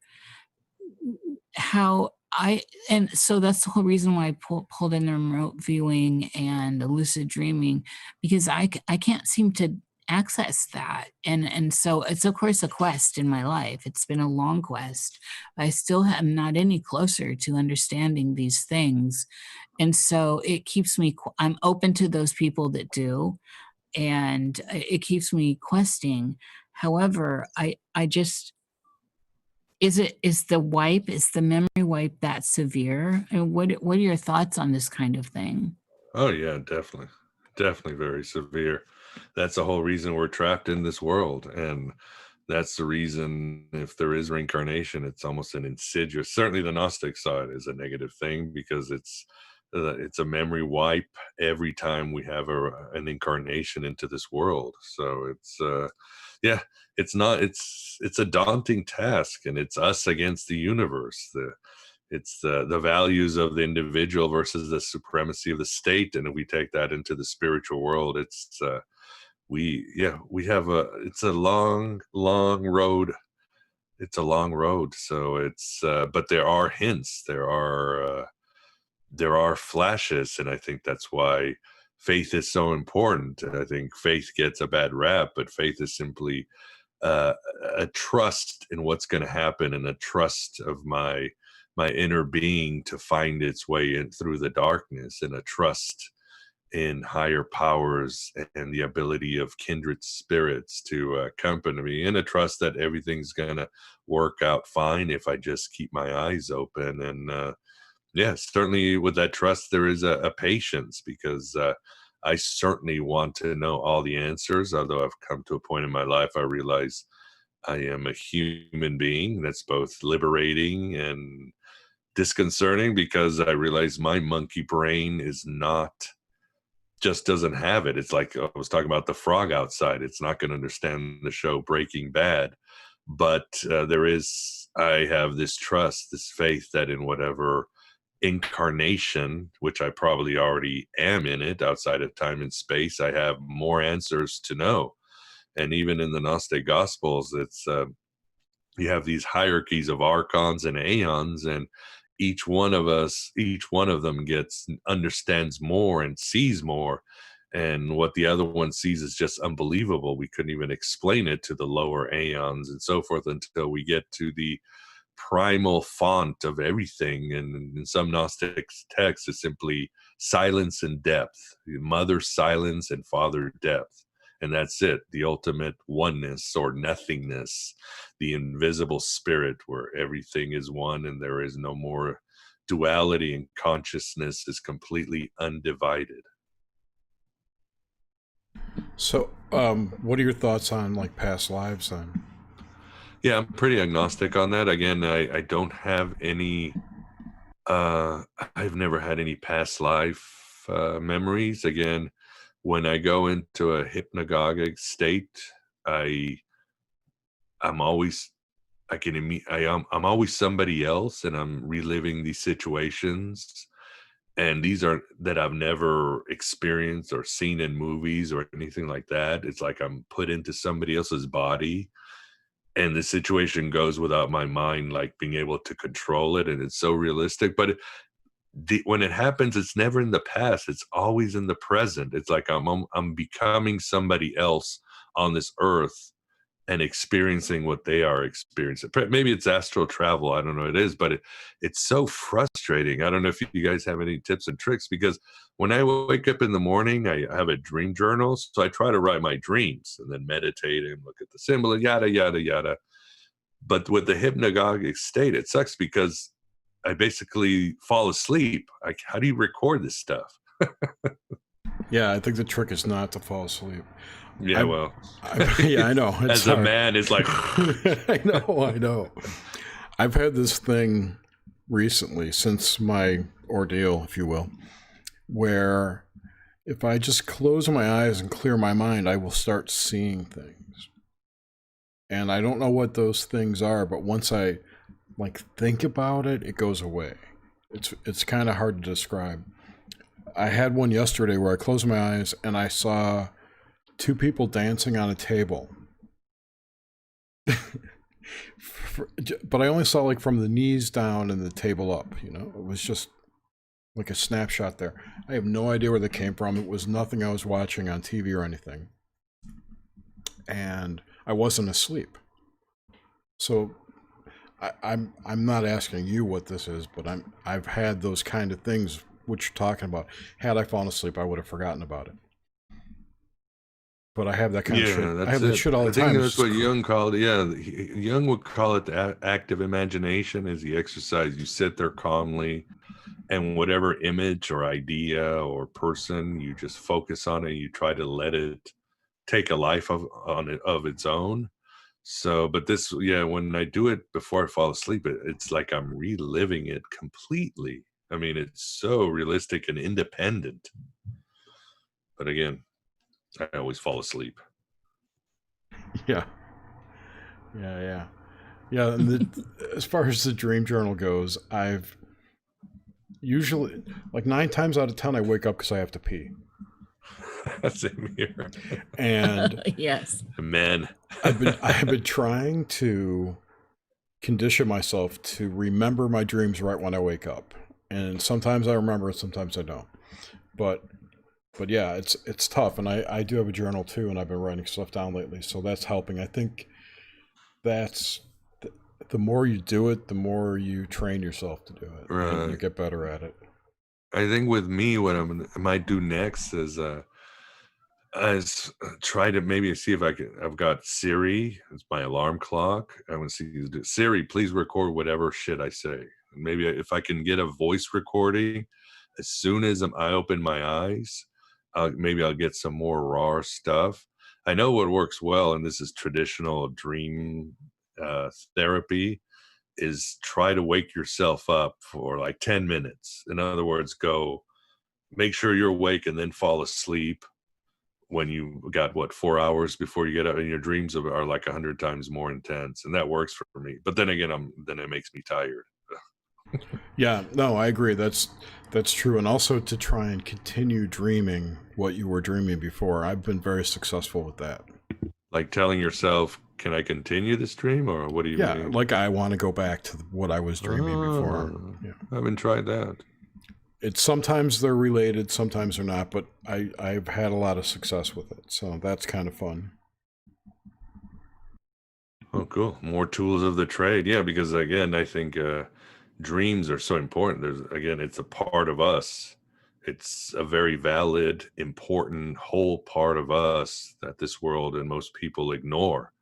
and so that's the whole reason why I pulled in the remote viewing and the lucid dreaming, because I can't seem to access that. And so it's, of course, a quest in my life. It's been a long quest. I still am not any closer to understanding these things. And so it keeps me, I'm open to those people that do, and it keeps me questing. However, I just, is the memory wipe that severe? And what are your thoughts on this kind of thing? Oh yeah, definitely very severe. That's the whole reason we're trapped in this world, and that's the reason if there is reincarnation, it's almost an insidious. Certainly, the Gnostic side is a negative thing because it's a memory wipe every time we have an incarnation into this world. So it's it's a daunting task, and it's us against the universe. It's the values of the individual versus the supremacy of the state, and if we take that into the spiritual world, it's we have it's a long road. It's a long road. So it's but there are hints, there are flashes, and I think that's why faith is so important. I think faith gets a bad rap, but faith is simply a trust in what's going to happen and a trust of my my inner being to find its way in through the darkness, and a trust in higher powers and the ability of kindred spirits to accompany me, and a trust that everything's gonna work out fine if I just keep my eyes open. And yeah, certainly with that trust there is a patience, because I certainly want to know all the answers, although I've come to a point in my life I realize I am a human being. That's both liberating and disconcerting, because I realize my monkey brain is not, just doesn't have it. It's like I was talking about the frog outside. It's not going to understand the show Breaking Bad, but I have this trust, this faith that in whatever incarnation, which I probably already am in it outside of time and space, I have more answers to know. And even in the Gnostic Gospels, it's you have these hierarchies of Archons and Aeons, and each one of them understands more and sees more, and what the other one sees is just unbelievable. We couldn't even explain it to the lower Aeons and so forth until we get to the primal font of everything. And in some Gnostic texts, it's simply silence and depth, mother silence and father depth. And that's it, the ultimate oneness or nothingness, the invisible spirit where everything is one and there is no more duality, and consciousness is completely undivided. So, what are your thoughts on like past lives then? Yeah, I'm pretty agnostic on that. Again, I don't have any, I've never had any past life memories. Again, when I go into a hypnagogic state, I'm always somebody else, and I'm reliving these situations, and these are that I've never experienced or seen in movies or anything like that. It's like I'm put into somebody else's body, and the situation goes without my mind like being able to control it, and it's so realistic. But when it happens, it's never in the past, it's always in the present. It's like I'm becoming somebody else on this earth and experiencing what they are experiencing. Maybe it's astral travel, I don't know what it is, but it's so frustrating. I don't know if you guys have any tips and tricks, because when I wake up in the morning, I have a dream journal, so I try to write my dreams and then meditate and look at the symbol and yada yada yada. But with the hypnagogic state, it sucks because I basically fall asleep. Like, how do you record this stuff? Yeah, I think the trick is not to fall asleep. Yeah, I know. As hard. A man, it's like... I know. I've had this thing recently, since my ordeal, if you will, where if I just close my eyes and clear my mind, I will start seeing things. And I don't know what those things are, but once I think about it, it goes away. It's kind of hard to describe. I had one yesterday where I closed my eyes and I saw two people dancing on a table. But I only saw from the knees down and the table up, It was just like a snapshot there. I have no idea where they came from. It was nothing I was watching on TV or anything. And I wasn't asleep. So I'm not asking you what this is, but I've had those kind of things which you're talking about. Had I fallen asleep, I would have forgotten about it. But I have that kind of shit. I have that shit all the time. I think that's what Jung called it. Yeah, Jung would call it the active imagination. Is the exercise. You sit there calmly, and whatever image or idea or person, you just focus on it. You try to let it take a life of its own. So, but this, when I do it before I fall asleep, it's like I'm reliving it completely. I mean, it's so realistic and independent. But again, I always fall asleep. Yeah. And as far as the dream journal goes, I've usually 9 times out of 10 I wake up because I have to pee. Same here. And yes, man, I have been trying to condition myself to remember my dreams right when I wake up, and sometimes I remember, sometimes I don't. But yeah, it's tough, and I do have a journal too, and I've been writing stuff down lately, so that's helping. I think that's the more you do it, the more you train yourself to do it. Right. And you get better at it. I think with me, what I might do next is try to maybe see if I've got Siri. It's my alarm clock. I want to see Siri, please record whatever shit I say. Maybe if I can get a voice recording, as soon as I open my eyes, maybe I'll get some more raw stuff. I know what works well, and this is traditional dream therapy, is try to wake yourself up for like 10 minutes. In other words, make sure you're awake and then fall asleep when you got 4 hours before you get up, and your dreams are like 100 times more intense. And that works for me. But then again, then it makes me tired. Yeah, no, I agree. That's true. And also to try and continue dreaming what you were dreaming before. I've been very successful with that. Like telling yourself, can I continue this dream, or what do you mean? Yeah, like I want to go back to what I was dreaming before. Yeah. I haven't tried that. It's sometimes they're related, sometimes they're not, but I've had a lot of success with it. So that's kind of fun. Oh, cool. More tools of the trade. Yeah, because again, I think dreams are so important. It's a part of us. It's a very valid, important whole part of us that this world and most people ignore.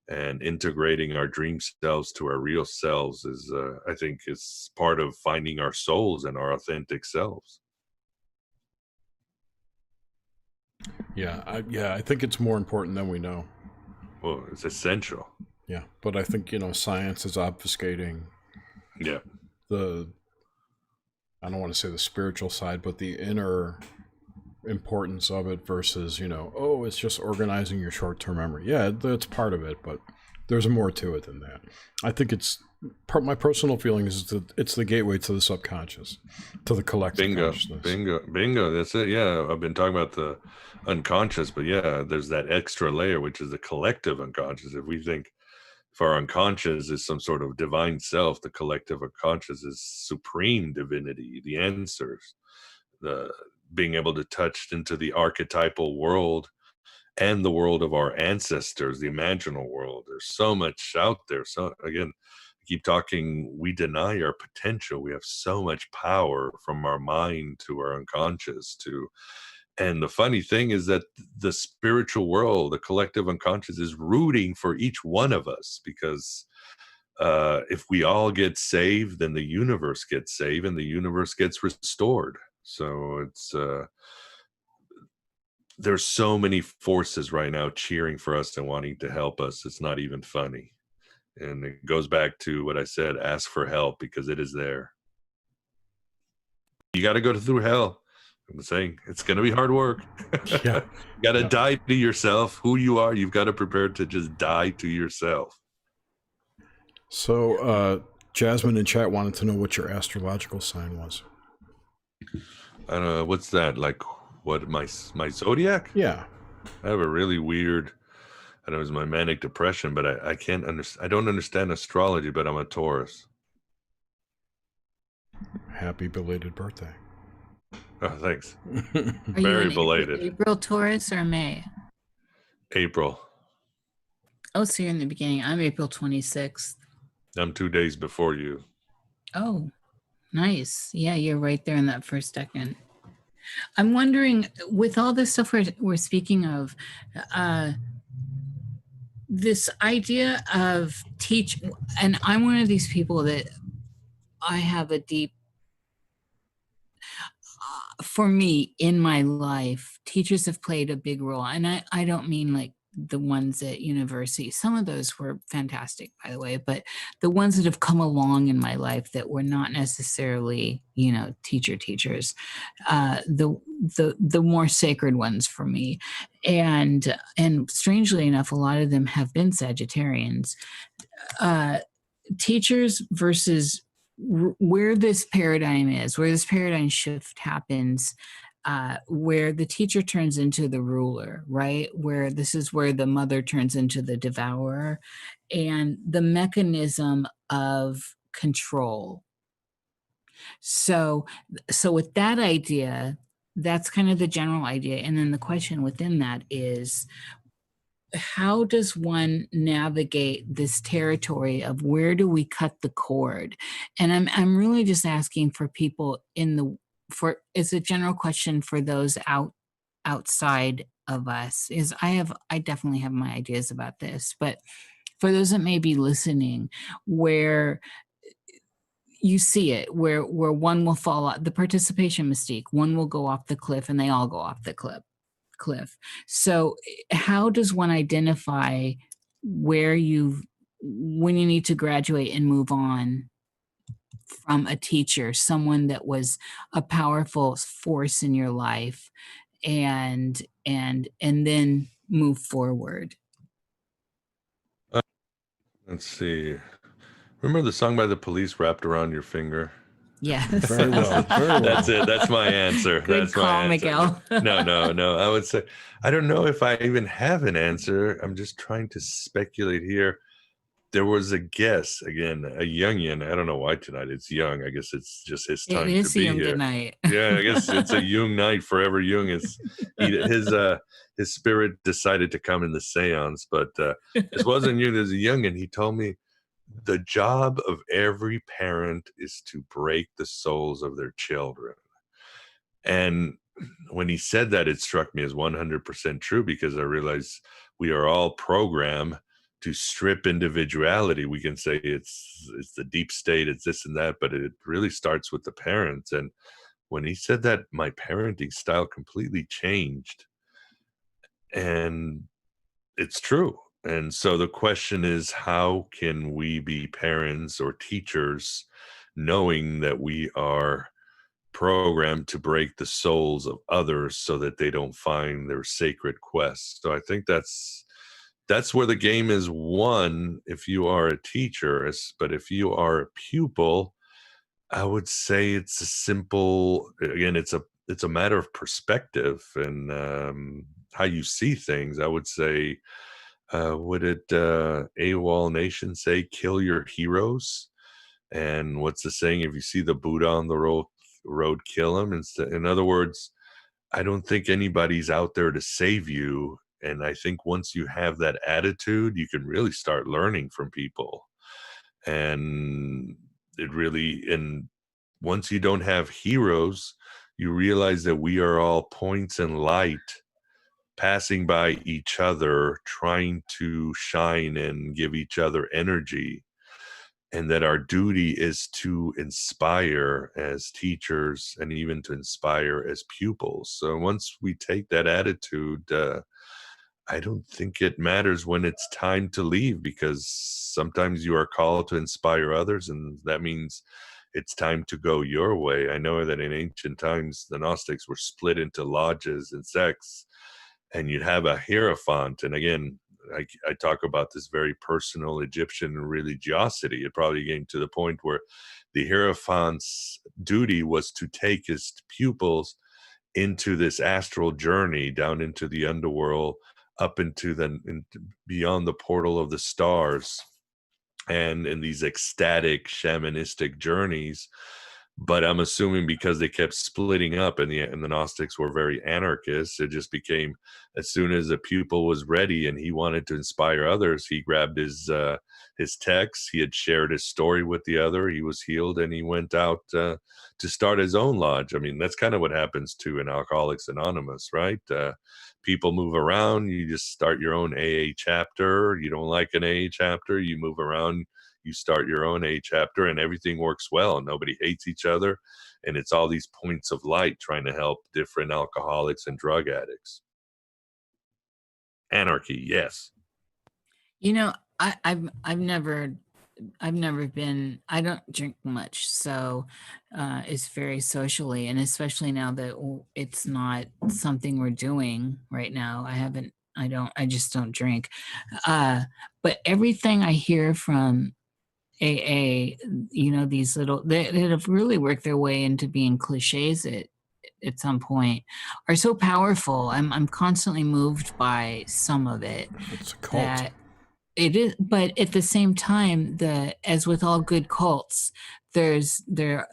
And integrating our dream selves to our real selves is, I think, is part of finding our souls and our authentic selves. Yeah, I think it's more important than we know. Well, it's essential. Yeah, but I think, science is obfuscating. Yeah. I don't want to say the spiritual side, but the inner importance of it versus, it's just organizing your short-term memory. Yeah, that's part of it, but there's more to it than that. I think my personal feeling is that it's the gateway to the subconscious, to the collective consciousness. Bingo. That's it. Yeah, I've been talking about the unconscious, but yeah, there's that extra layer, which is the collective unconscious. If our unconscious is some sort of divine self, the collective unconscious is supreme divinity, the answers, the being able to touch into the archetypal world and the world of our ancestors, the imaginal world. There's so much out there. So again, I keep talking, we deny our potential. We have so much power from our mind to our unconscious and the funny thing is that the spiritual world, the collective unconscious, is rooting for each one of us, because if we all get saved, then the universe gets saved and the universe gets restored. So it's there's so many forces right now cheering for us and wanting to help us. It's not even funny. And it goes back to what I said, ask for help, because it is there. You got to go through hell. I'm saying it's going to be hard work. Yeah. You got to die to yourself. Who you are, you've got to prepare to just die to yourself. So Jasmine in chat wanted to know what your astrological sign was. I don't know. What's that? Like, what, my zodiac? Yeah. I have a really weird, I don't know, it's my manic depression, but I can't understand. I don't understand astrology, but I'm a Taurus. Happy belated birthday. Oh, thanks. Are Very you belated. April Taurus or May? April. Oh, so you're in the beginning. I'm April 26th. I'm 2 days before you. Oh, nice. Yeah, you're right there in that first second. I'm wondering, with all this stuff we're speaking of, this idea of and I'm one of these people that I have a deep, for me, in my life, teachers have played a big role. And I don't mean like the ones at university. Some of those were fantastic, by the way, but the ones that have come along in my life that were not necessarily, teachers, the more sacred ones for me. And strangely enough, a lot of them have been Sagittarians. Teachers versus where this paradigm shift happens, where the teacher turns into the ruler, right? Where this is where the mother turns into the devourer, and the mechanism of control. So with that idea, that's kind of the general idea. And then the question within that is, how does one navigate this territory of where do we cut the cord? And I'm really just asking for people it's a general question for those outside of us. I definitely have my ideas about this, but for those that may be listening, where you see it, where one will fall out, the participation mystique, one will go off the cliff and they all go off the cliff. So how does one identify when you need to graduate and move on from a teacher, someone that was a powerful force in your life, and then move forward? Let's see. Remember the song by the Police, Wrapped Around Your Finger? Yes. Very well. Very well. That's it. That's my answer. Good That's call, my answer. Miguel. No. I would say, I don't know if I even have an answer. I'm just trying to speculate here. There was a guess, again, a Jungian. I don't know why tonight it's Jung. I guess it's just his time It is to be Jung here. night. Yeah, I guess it's a Jung night. Forever Jung is his spirit decided to come in the seance, but this wasn't Jung. There's a Jungian. He told me the job of every parent is to break the souls of their children. And when he said that, it struck me as 100% true, because I realized we are all programmed to strip individuality. We can say it's the deep state, it's this and that, but it really starts with the parents. And when he said that, my parenting style completely changed. And it's true. And so the question is, how can we be parents or teachers knowing that we are programmed to break the souls of others so that they don't find their sacred quest? So I think that's where the game is won if you are a teacher. But if you are a pupil, I would say it's a simple, again, it's a matter of perspective and how you see things. I would say, what did AWOL Nation say? Kill your heroes. And what's the saying? If you see the Buddha on the road, kill him. In other words, I don't think anybody's out there to save you. And I think once you have that attitude, you can really start learning from people. And once you don't have heroes, you realize that we are all points in light passing by each other, trying to shine and give each other energy, and that our duty is to inspire as teachers and even to inspire as pupils. So once we take that attitude, I don't think it matters when it's time to leave, because sometimes you are called to inspire others, and that means it's time to go your way. I know that in ancient times, the Gnostics were split into lodges and sects, and you'd have a hierophant. And again, I talk about this very personal Egyptian religiosity. It probably came to the point where the hierophant's duty was to take his pupils into this astral journey down into the underworld, up into beyond the portal of the stars, and in these ecstatic shamanistic journeys. But I'm assuming because they kept splitting up and the Gnostics were very anarchist, it just became, as soon as a pupil was ready and he wanted to inspire others, he grabbed his text, he had shared his story with the other, he was healed, and he went out to start his own lodge. I mean, that's kind of what happens to in Alcoholics Anonymous, right? People move around, you just start your own AA chapter. You don't like an AA chapter, you move around, you start your own A chapter, and everything works well. Nobody hates each other. And it's all these points of light trying to help different alcoholics and drug addicts. Anarchy, yes. You know, I've never been, I don't drink much. So it's very socially, and especially now that it's not something we're doing right now. I just don't drink. But everything I hear from AA, these little, that have really worked their way into being cliches at some point, are so powerful. I'm constantly moved by some of it. It's a cult. It is, but at the same time, as with all good cults, there's a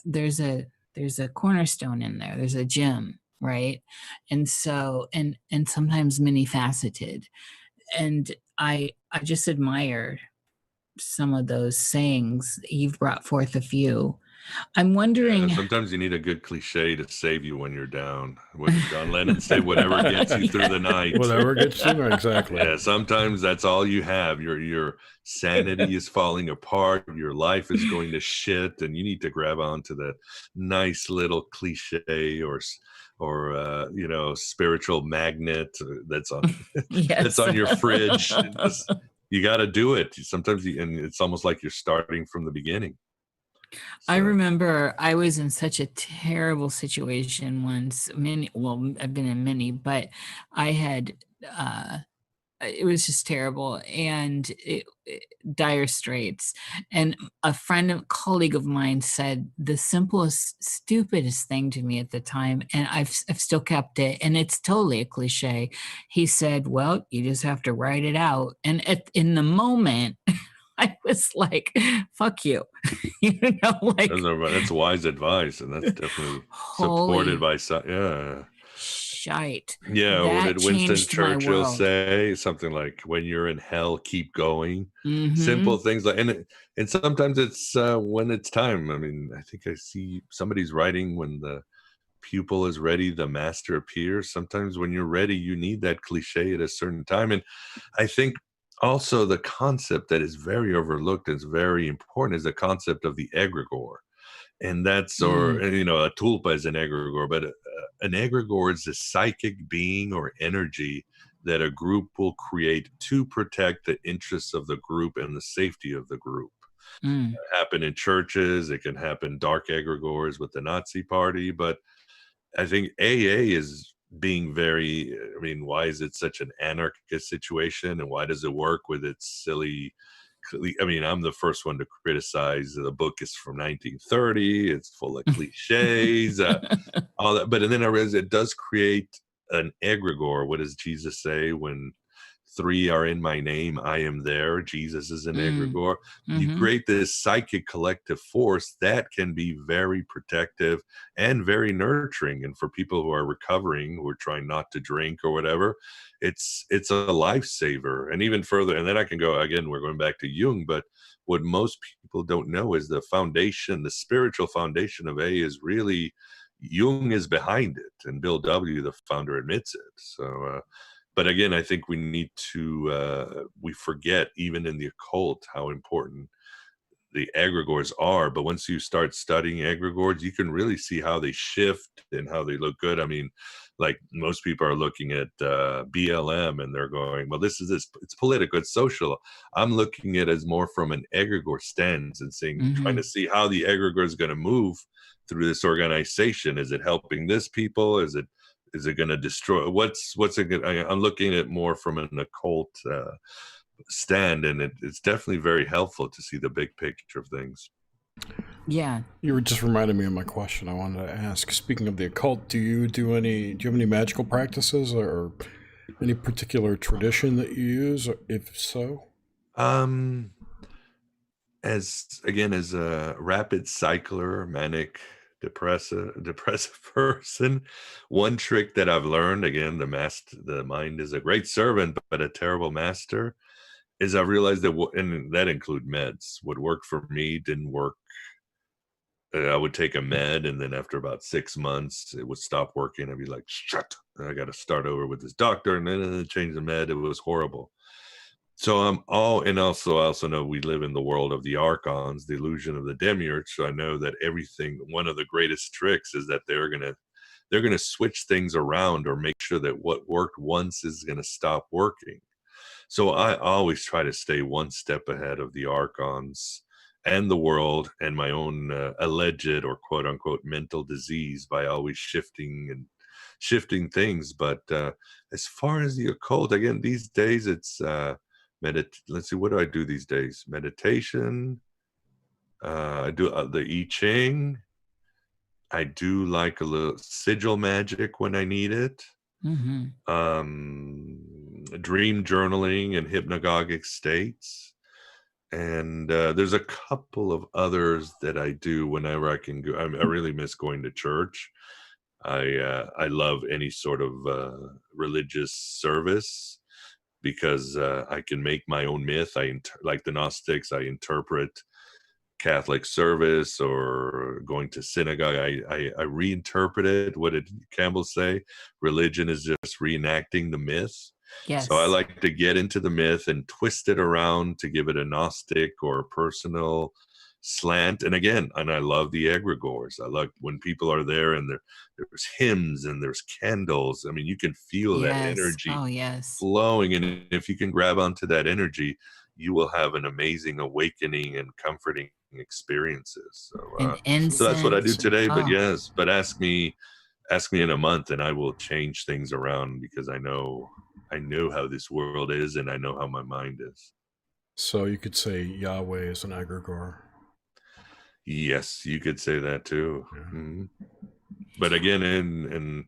cornerstone in there. There's a gem, right? And so, and sometimes many faceted. I just admire some of those sayings. You've brought forth a few. I'm wondering. Yeah, sometimes you need a good cliche to save you when you're down. What did John Lennon say? Whatever gets you through the night. Whatever gets you through, exactly. Yeah, sometimes that's all you have. Your sanity is falling apart. Your life is going to shit, and you need to grab onto that nice little cliche or spiritual magnet that's on that's on your fridge. You got to do it. Sometimes, and it's almost like you're starting from the beginning. So. I remember I was in such a terrible situation once. I've been in many, but I had, it was just terrible and dire straits. And a colleague of mine said the simplest, stupidest thing to me at the time, and I've still kept it, and it's totally a cliche. He said, well, you just have to write it out. And in the moment, I was like, fuck you. That's wise advice, and that's definitely supported by shite. Yeah, what did Winston Churchill say? Something like, when you're in hell, keep going. Mm-hmm. Simple things like, and sometimes it's when it's time. I mean, I think I see somebody's writing, when the pupil is ready, the master appears. Sometimes when you're ready, you need that cliche at a certain time. And I think also the concept that is very overlooked and is very important is the concept of the egregore. And that's, a tulpa is an egregore, but an egregore is a psychic being or energy that a group will create to protect the interests of the group and the safety of the group. It can happen in churches. It can happen dark egregores with the Nazi party. But I think AA is being very, why is it such an anarchist situation, and why does it work with its silly, I'm the first one to criticize the book is from 1930, it's full of cliches, all that, but then I realized it does create an egregore. What does Jesus say? When 3 are in my name, I am there. Jesus is an egregore. You create this psychic collective force that can be very protective and very nurturing. And for people who are recovering, who are trying not to drink or whatever, it's a lifesaver. And even further, and then I can go again, we're going back to Jung, but what most people don't know is the foundation, the spiritual foundation of A is really, Jung is behind it. And Bill W., the founder, admits it. So, but again, I think we need to, we forget even in the occult how important the egregores are. But once you start studying egregores, you can really see how they shift and how they look good. Like most people are looking at BLM and they're going, well, it's political, it's social. I'm looking at it as more from an egregore stance and saying, trying to see how the egregore is going to move through this organization. Is it helping this people? Is it going to destroy? What's it good? I'm looking at it more from an occult stand, and it's definitely very helpful to see the big picture of things. Yeah, you were just reminding me of my question I wanted to ask. Speaking of the occult, do you have any magical practices or any particular tradition that you use? If so, as a rapid cycler, manic depressive person, one trick that I've learned, again, the mind is a great servant but a terrible master, is I've realized that, and that include meds, what worked for me didn't work. I would take a med, and then after about 6 months it would stop working. I'd be like, shit, I got to start over with this doctor, and then change the med. It was horrible. So I also know we live in the world of the Archons, the illusion of the demiurge. So I know that one of the greatest tricks is that they're gonna switch things around or make sure that what worked once is gonna stop working. So I always try to stay one step ahead of the Archons and the world and my own alleged or quote unquote mental disease by always shifting things. But as far as the occult, again, these days it's let's see, what do I do these days? Meditation. I do the I Ching. I do like a little sigil magic when I need it. Dream journaling and hypnagogic states. And there's a couple of others that I do whenever I can go. I really miss going to church. I love any sort of religious service. because I can make my own myth. Like the Gnostics, I interpret Catholic service or going to synagogue. I reinterpret it. What did Campbell say? Religion is just reenacting the myth. Yes. So I like to get into the myth and twist it around to give it a Gnostic or a personal slant. And again, I love the egregores. I love when people are there and there's hymns and there's candles. I mean, you can feel that energy flowing. And if you can grab onto that energy, you will have an amazing awakening and comforting experiences. So that's what I do today. But ask me in a month and I will change things around, because I know how this world is and I know how my mind is. So you could say Yahweh is an egregore. Yes, you could say that too. Yeah. Mm-hmm. But again, and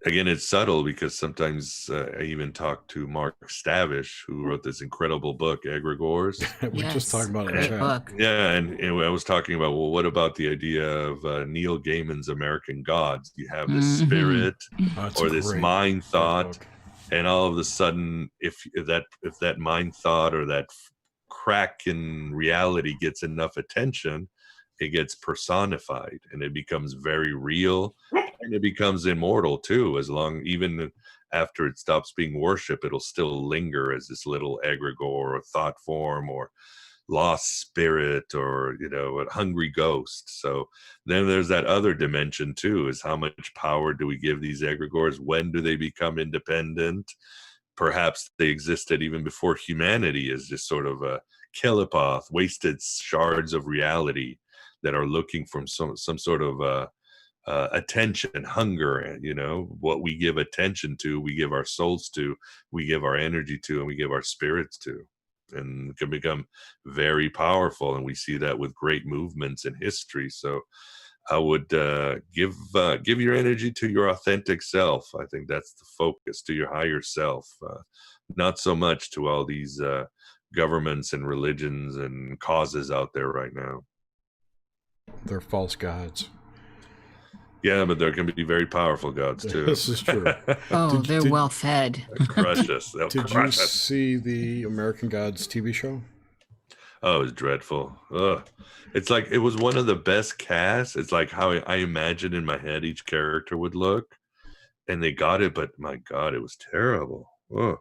again, it's subtle, because sometimes I even talk to Mark Stavish, who wrote this incredible book, Egregores. We're just talking about it in chat. Book. Yeah, and I was talking about, well, what about the idea of Neil Gaiman's American Gods? You have this spirit or this mind thought, and all of a sudden, if that mind thought or that crack in reality gets enough attention, it gets personified and it becomes very real, and it becomes immortal too. Even after it stops being worship, it'll still linger as this little egregore or thought form or lost spirit or a hungry ghost. So then there's that other dimension too, is how much power do we give these egregores? When do they become independent? Perhaps they existed even before humanity, as just sort of a Kelipoth, wasted shards of reality that are looking for some sort of attention, hunger. What we give attention to, we give our souls to, we give our energy to, and we give our spirits to, and can become very powerful. And we see that with great movements in history. So I would give your energy to your authentic self. I think that's the focus, to your higher self, not so much to all these governments and religions and causes out there right now. They're false gods. Yeah, but there can be very powerful gods too. This is true. They're well fed. Crush us. Did you see the American Gods TV show? Oh, it was dreadful. Ugh. It's like, it was one of the best casts. It's like how I imagine in my head each character would look, and they got it, but my God, it was terrible. Ugh.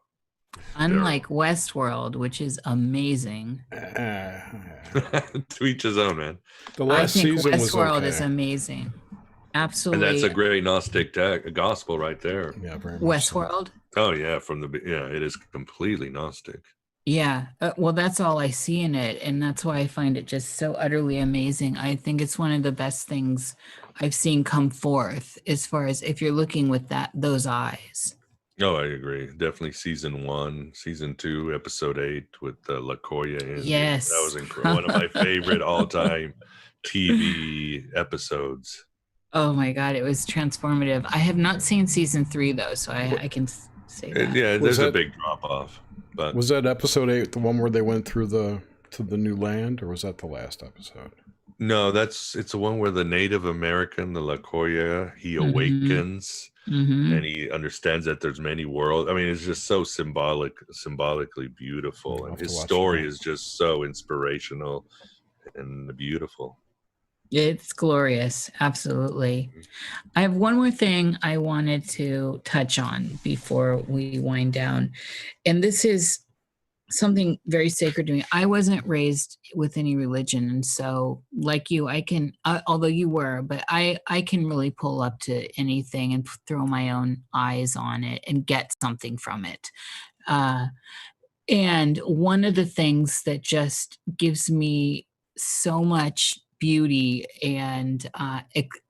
Unlike Westworld, which is amazing. To each his own, man. The last season was okay. Westworld is amazing. Absolutely. And that's a great Gnostic gospel right there. Yeah, very much Westworld? So. Oh, yeah. It is completely Gnostic. Yeah. Well, that's all I see in it. And that's why I find it just so utterly amazing. I think it's one of the best things I've seen come forth, as far as if you're looking with those eyes. Oh, I agree. Definitely season 1, season 2, episode 8 with LaCoya. Yes. That was incredible. One of my favorite all-time TV episodes. Oh my God, it was transformative. I have not seen season 3 though, so I can say that. Yeah, there's a big drop off. But was that episode 8 the one where they went through to the new land, or was that the last episode? No, it's the one where the Native American, the LaCoya, he awakens. Mm-hmm. And he understands that there's many worlds. I mean, it's just so symbolically beautiful. And his story is just so inspirational and beautiful. It's glorious. Absolutely. I have one more thing I wanted to touch on before we wind down. And this is something very sacred to me. I wasn't raised with any religion. And so like you, I can, although you were, but I can really pull up to anything and throw my own eyes on it and get something from it. And one of the things that just gives me so much beauty and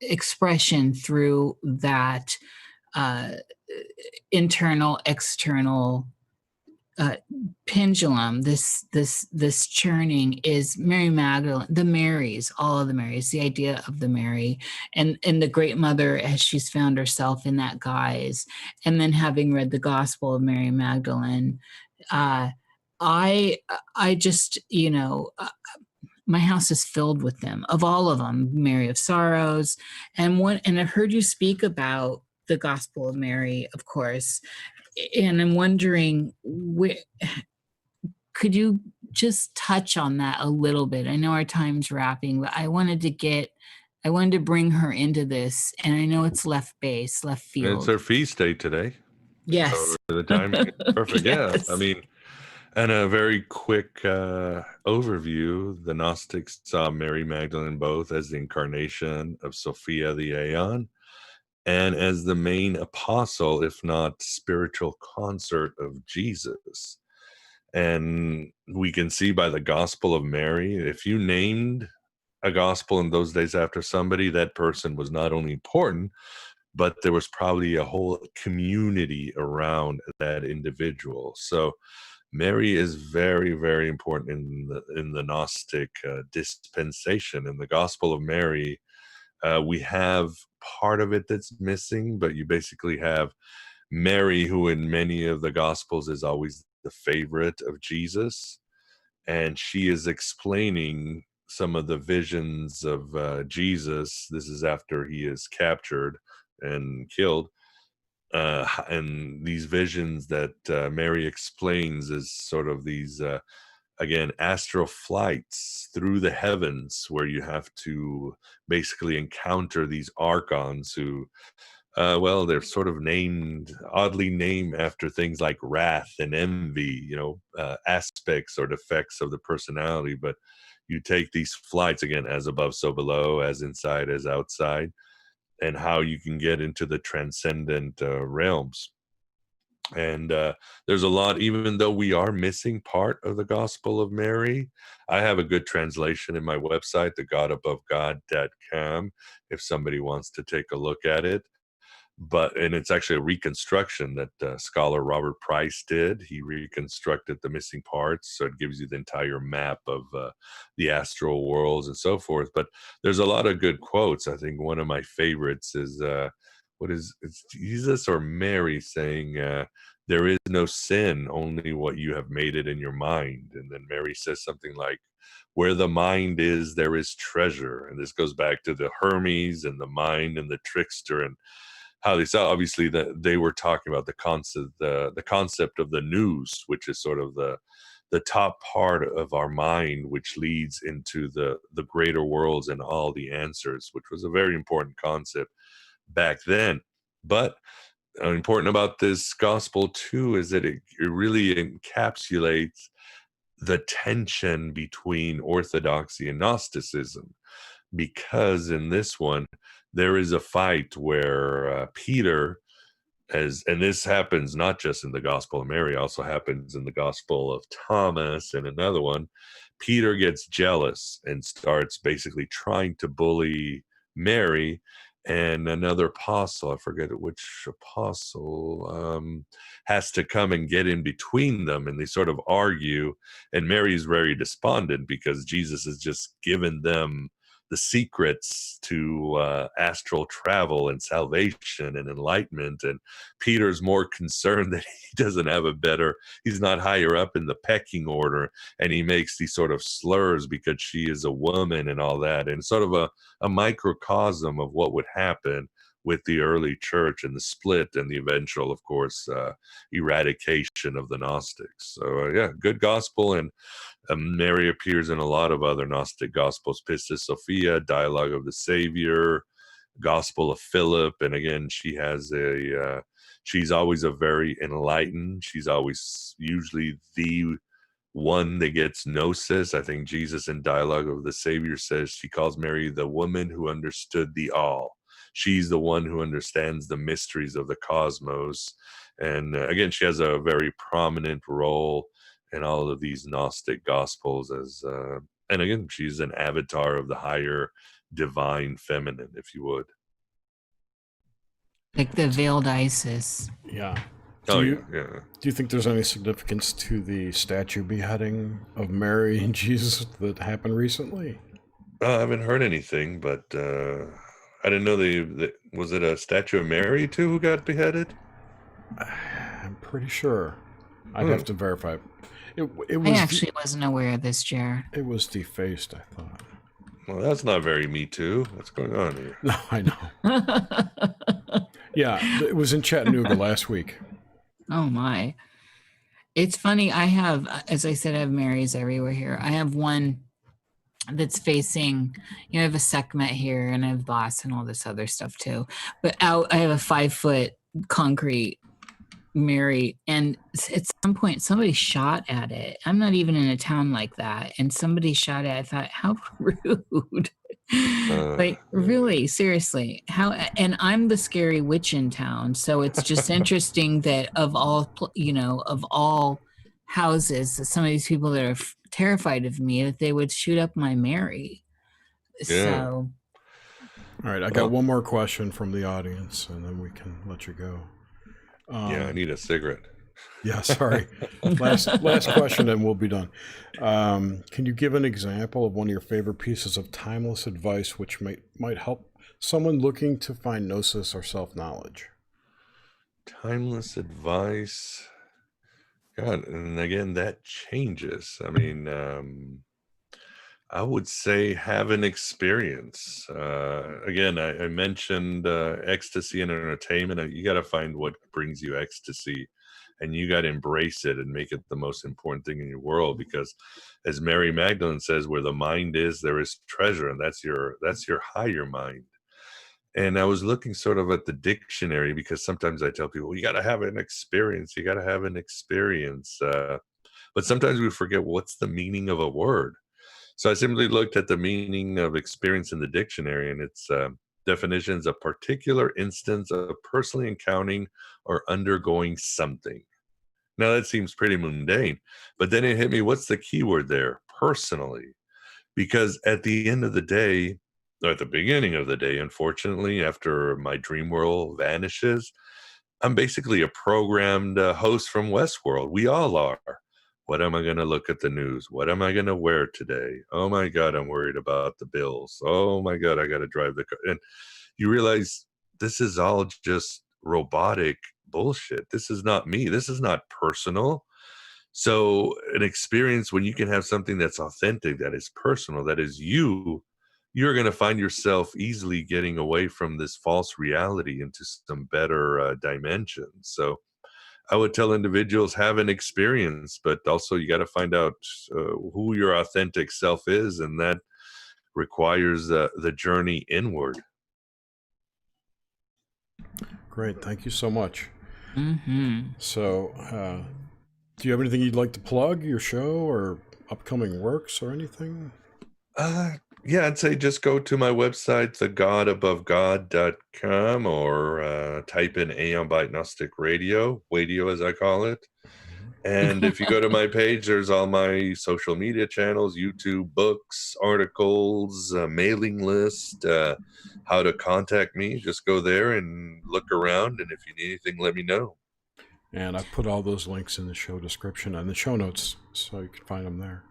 expression through that internal, external pendulum, this churning, is Mary Magdalene, the Marys, all of the Marys, the idea of the Mary, and the Great Mother as she's found herself in that guise. And then having read the Gospel of Mary Magdalene, I just, my house is filled with them, of all of them, Mary of Sorrows. And I've heard you speak about the Gospel of Mary, of course. and I'm wondering, could you just touch on that a little bit? I know our time's wrapping, but I wanted to bring her into this, and I know it's left field. It's her feast day today. Yes. So the timing is perfect. Yes. Yeah. I mean, and a very quick overview, the Gnostics saw Mary Magdalene both as the incarnation of Sophia the Aeon and as the main apostle, if not spiritual consort of Jesus. And we can see by the Gospel of Mary, if you named a gospel in those days after somebody, that person was not only important, but there was probably a whole community around that individual. So Mary is very, very important in the Gnostic dispensation. In the Gospel of Mary, we have part of it that's missing, but you basically have Mary, who in many of the Gospels is always the favorite of Jesus, and she is explaining some of the visions of Jesus. This is after he is captured and killed. And these visions that Mary explains is sort of these, again, astral flights through the heavens where you have to basically encounter these archons who, well, they're sort of oddly named after things like wrath and envy, aspects or defects of the personality. But you take these flights, again, as above, so below, as inside, as outside, and how you can get into the transcendent realms. And there's a lot, even though we are missing part of the Gospel of Mary. I have a good translation in my website, thegodabovegod.com, if somebody wants to take a look at it. And it's actually a reconstruction that scholar Robert Price did. He reconstructed the missing parts, so it gives you the entire map of the astral worlds and so forth. But there's a lot of good quotes. I think one of my favorites is, it's Jesus or Mary saying, there is no sin, only what you have made it in your mind. And then Mary says something like, where the mind is, there is treasure. And this goes back to the Hermes and the mind and the trickster, and how they saw, obviously, that they were talking about the concept of the nous, which is sort of the top part of our mind, which leads into the greater worlds and all the answers, which was a very important concept back then. But important about this gospel too is that it really encapsulates the tension between orthodoxy and Gnosticism, because in this one there is a fight where Peter, and this happens not just in the Gospel of Mary, also happens in the Gospel of Thomas and another one. Peter gets jealous and starts basically trying to bully Mary, and another apostle, I forget which apostle, has to come and get in between them, and they sort of argue, and Mary's very despondent because Jesus has just given them the secrets to astral travel and salvation and enlightenment. And Peter's more concerned that he doesn't have he's not higher up in the pecking order, and he makes these sort of slurs because she is a woman and all that. And sort of a microcosm of what would happen with the early church and the split and the eventual, of course, eradication of the Gnostics. So good gospel. And Mary appears in a lot of other Gnostic gospels: Pistis Sophia, Dialogue of the Savior, Gospel of Philip. And again, she's always a very enlightened. She's always usually the one that gets gnosis. I think Jesus in Dialogue of the Savior says she calls Mary the woman who understood the all. She's the one who understands the mysteries of the cosmos. And again, she has a very prominent role in all of these Gnostic gospels and again, she's an avatar of the higher divine feminine, if you would. Like the veiled Isis. Yeah. Do you think there's any significance to the statue beheading of Mary and Jesus that happened recently? I haven't heard anything, but I didn't know was it a statue of Mary too who got beheaded? I'm pretty sure. I'd have to verify. It was. I actually wasn't aware of this, Jared. It was defaced, I thought. Well, that's not very Me Too. What's going on here? No, I know. Yeah, it was in Chattanooga last week. Oh my. It's funny. I have, as I said, I have Marys everywhere here. I have one that's facing, I have a Sekhmet here and I have Boss and all this other stuff too. But out, I have a 5-foot concrete Mary, and at some point somebody shot at it. I'm not even in a town like that, and somebody shot at it. I thought, how rude. Like, really, seriously, how? And I'm the scary witch in town, so it's just interesting that of all houses, that some of these people that are terrified of me, that they would shoot up my Mary. So all right, I got one more question from the audience, and then we can let you go. I need a cigarette. Yeah, sorry. last question, and we'll be done. Can you give an example of one of your favorite pieces of timeless advice which might help someone looking to find gnosis or self-knowledge? Timeless advice. God, and again, that changes. I mean, I would say have an experience. Again, I mentioned ecstasy and entertainment. You got to find what brings you ecstasy, and you got to embrace it and make it the most important thing in your world. Because, as Mary Magdalene says, where the mind is, there is treasure, and that's your higher mind. And I was looking sort of at the dictionary, because sometimes I tell people, you got to have an experience. You got to have an experience. But sometimes we forget what's the meaning of a word. So I simply looked at the meaning of experience in the dictionary, and its definitions: a particular instance of personally encountering or undergoing something. Now that seems pretty mundane, but then it hit me, what's the key word there? Personally. Because at the end of the day, or at the beginning of the day, unfortunately, after my dream world vanishes, I'm basically a programmed host from Westworld. We all are. What am I going to look at the news? What am I going to wear today? Oh my God, I'm worried about the bills. Oh my God, I got to drive the car. And you realize this is all just robotic bullshit. This is not me. This is not personal. So an experience, when you can have something that's authentic, that is personal, that is you, you're going to find yourself easily getting away from this false reality into some better dimensions. So I would tell individuals, have an experience, but also you got to find out who your authentic self is, and that requires the journey inward. Great, thank you so much. Mm-hmm. So, do you have anything you'd like to plug, your show or upcoming works or anything? Yeah, I'd say just go to my website, thegodabovegod.com, or type in Aeon Byte Gnostic Radio as I call it. And if you go to my page, there's all my social media channels, YouTube, books, articles, mailing list, how to contact me. Just go there and look around, and if you need anything, let me know. And I've put all those links in the show description and the show notes, so you can find them there.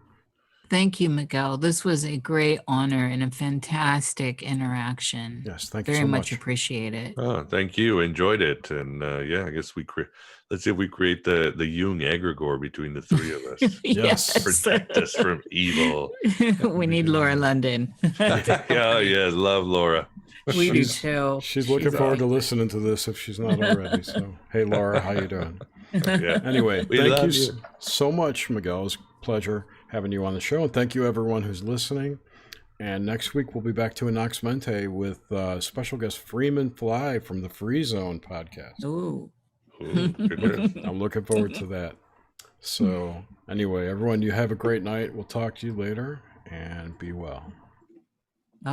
Thank you, Miguel. This was a great honor and a fantastic interaction. Yes, thank you very so much. much. Appreciate it. Oh, thank you. Enjoyed it. And I guess let's see if we create the Jung egregore between the three of us. Yes. Protect us from evil. We need Laura London. Yeah, yes, love Laura. We do too. She's looking forward to listening to this if she's not already. So, hey, Laura, how you doing? Yeah. Anyway, We thank love you so much, Miguel. It was a pleasure having you on the show. And thank you, everyone who's listening. And next week, we'll be back to Inox Mente with special guest Freeman Fly from the Free Zone podcast. Ooh. Goodness. I'm looking forward to that. So, anyway, everyone, you have a great night. We'll talk to you later, and be well.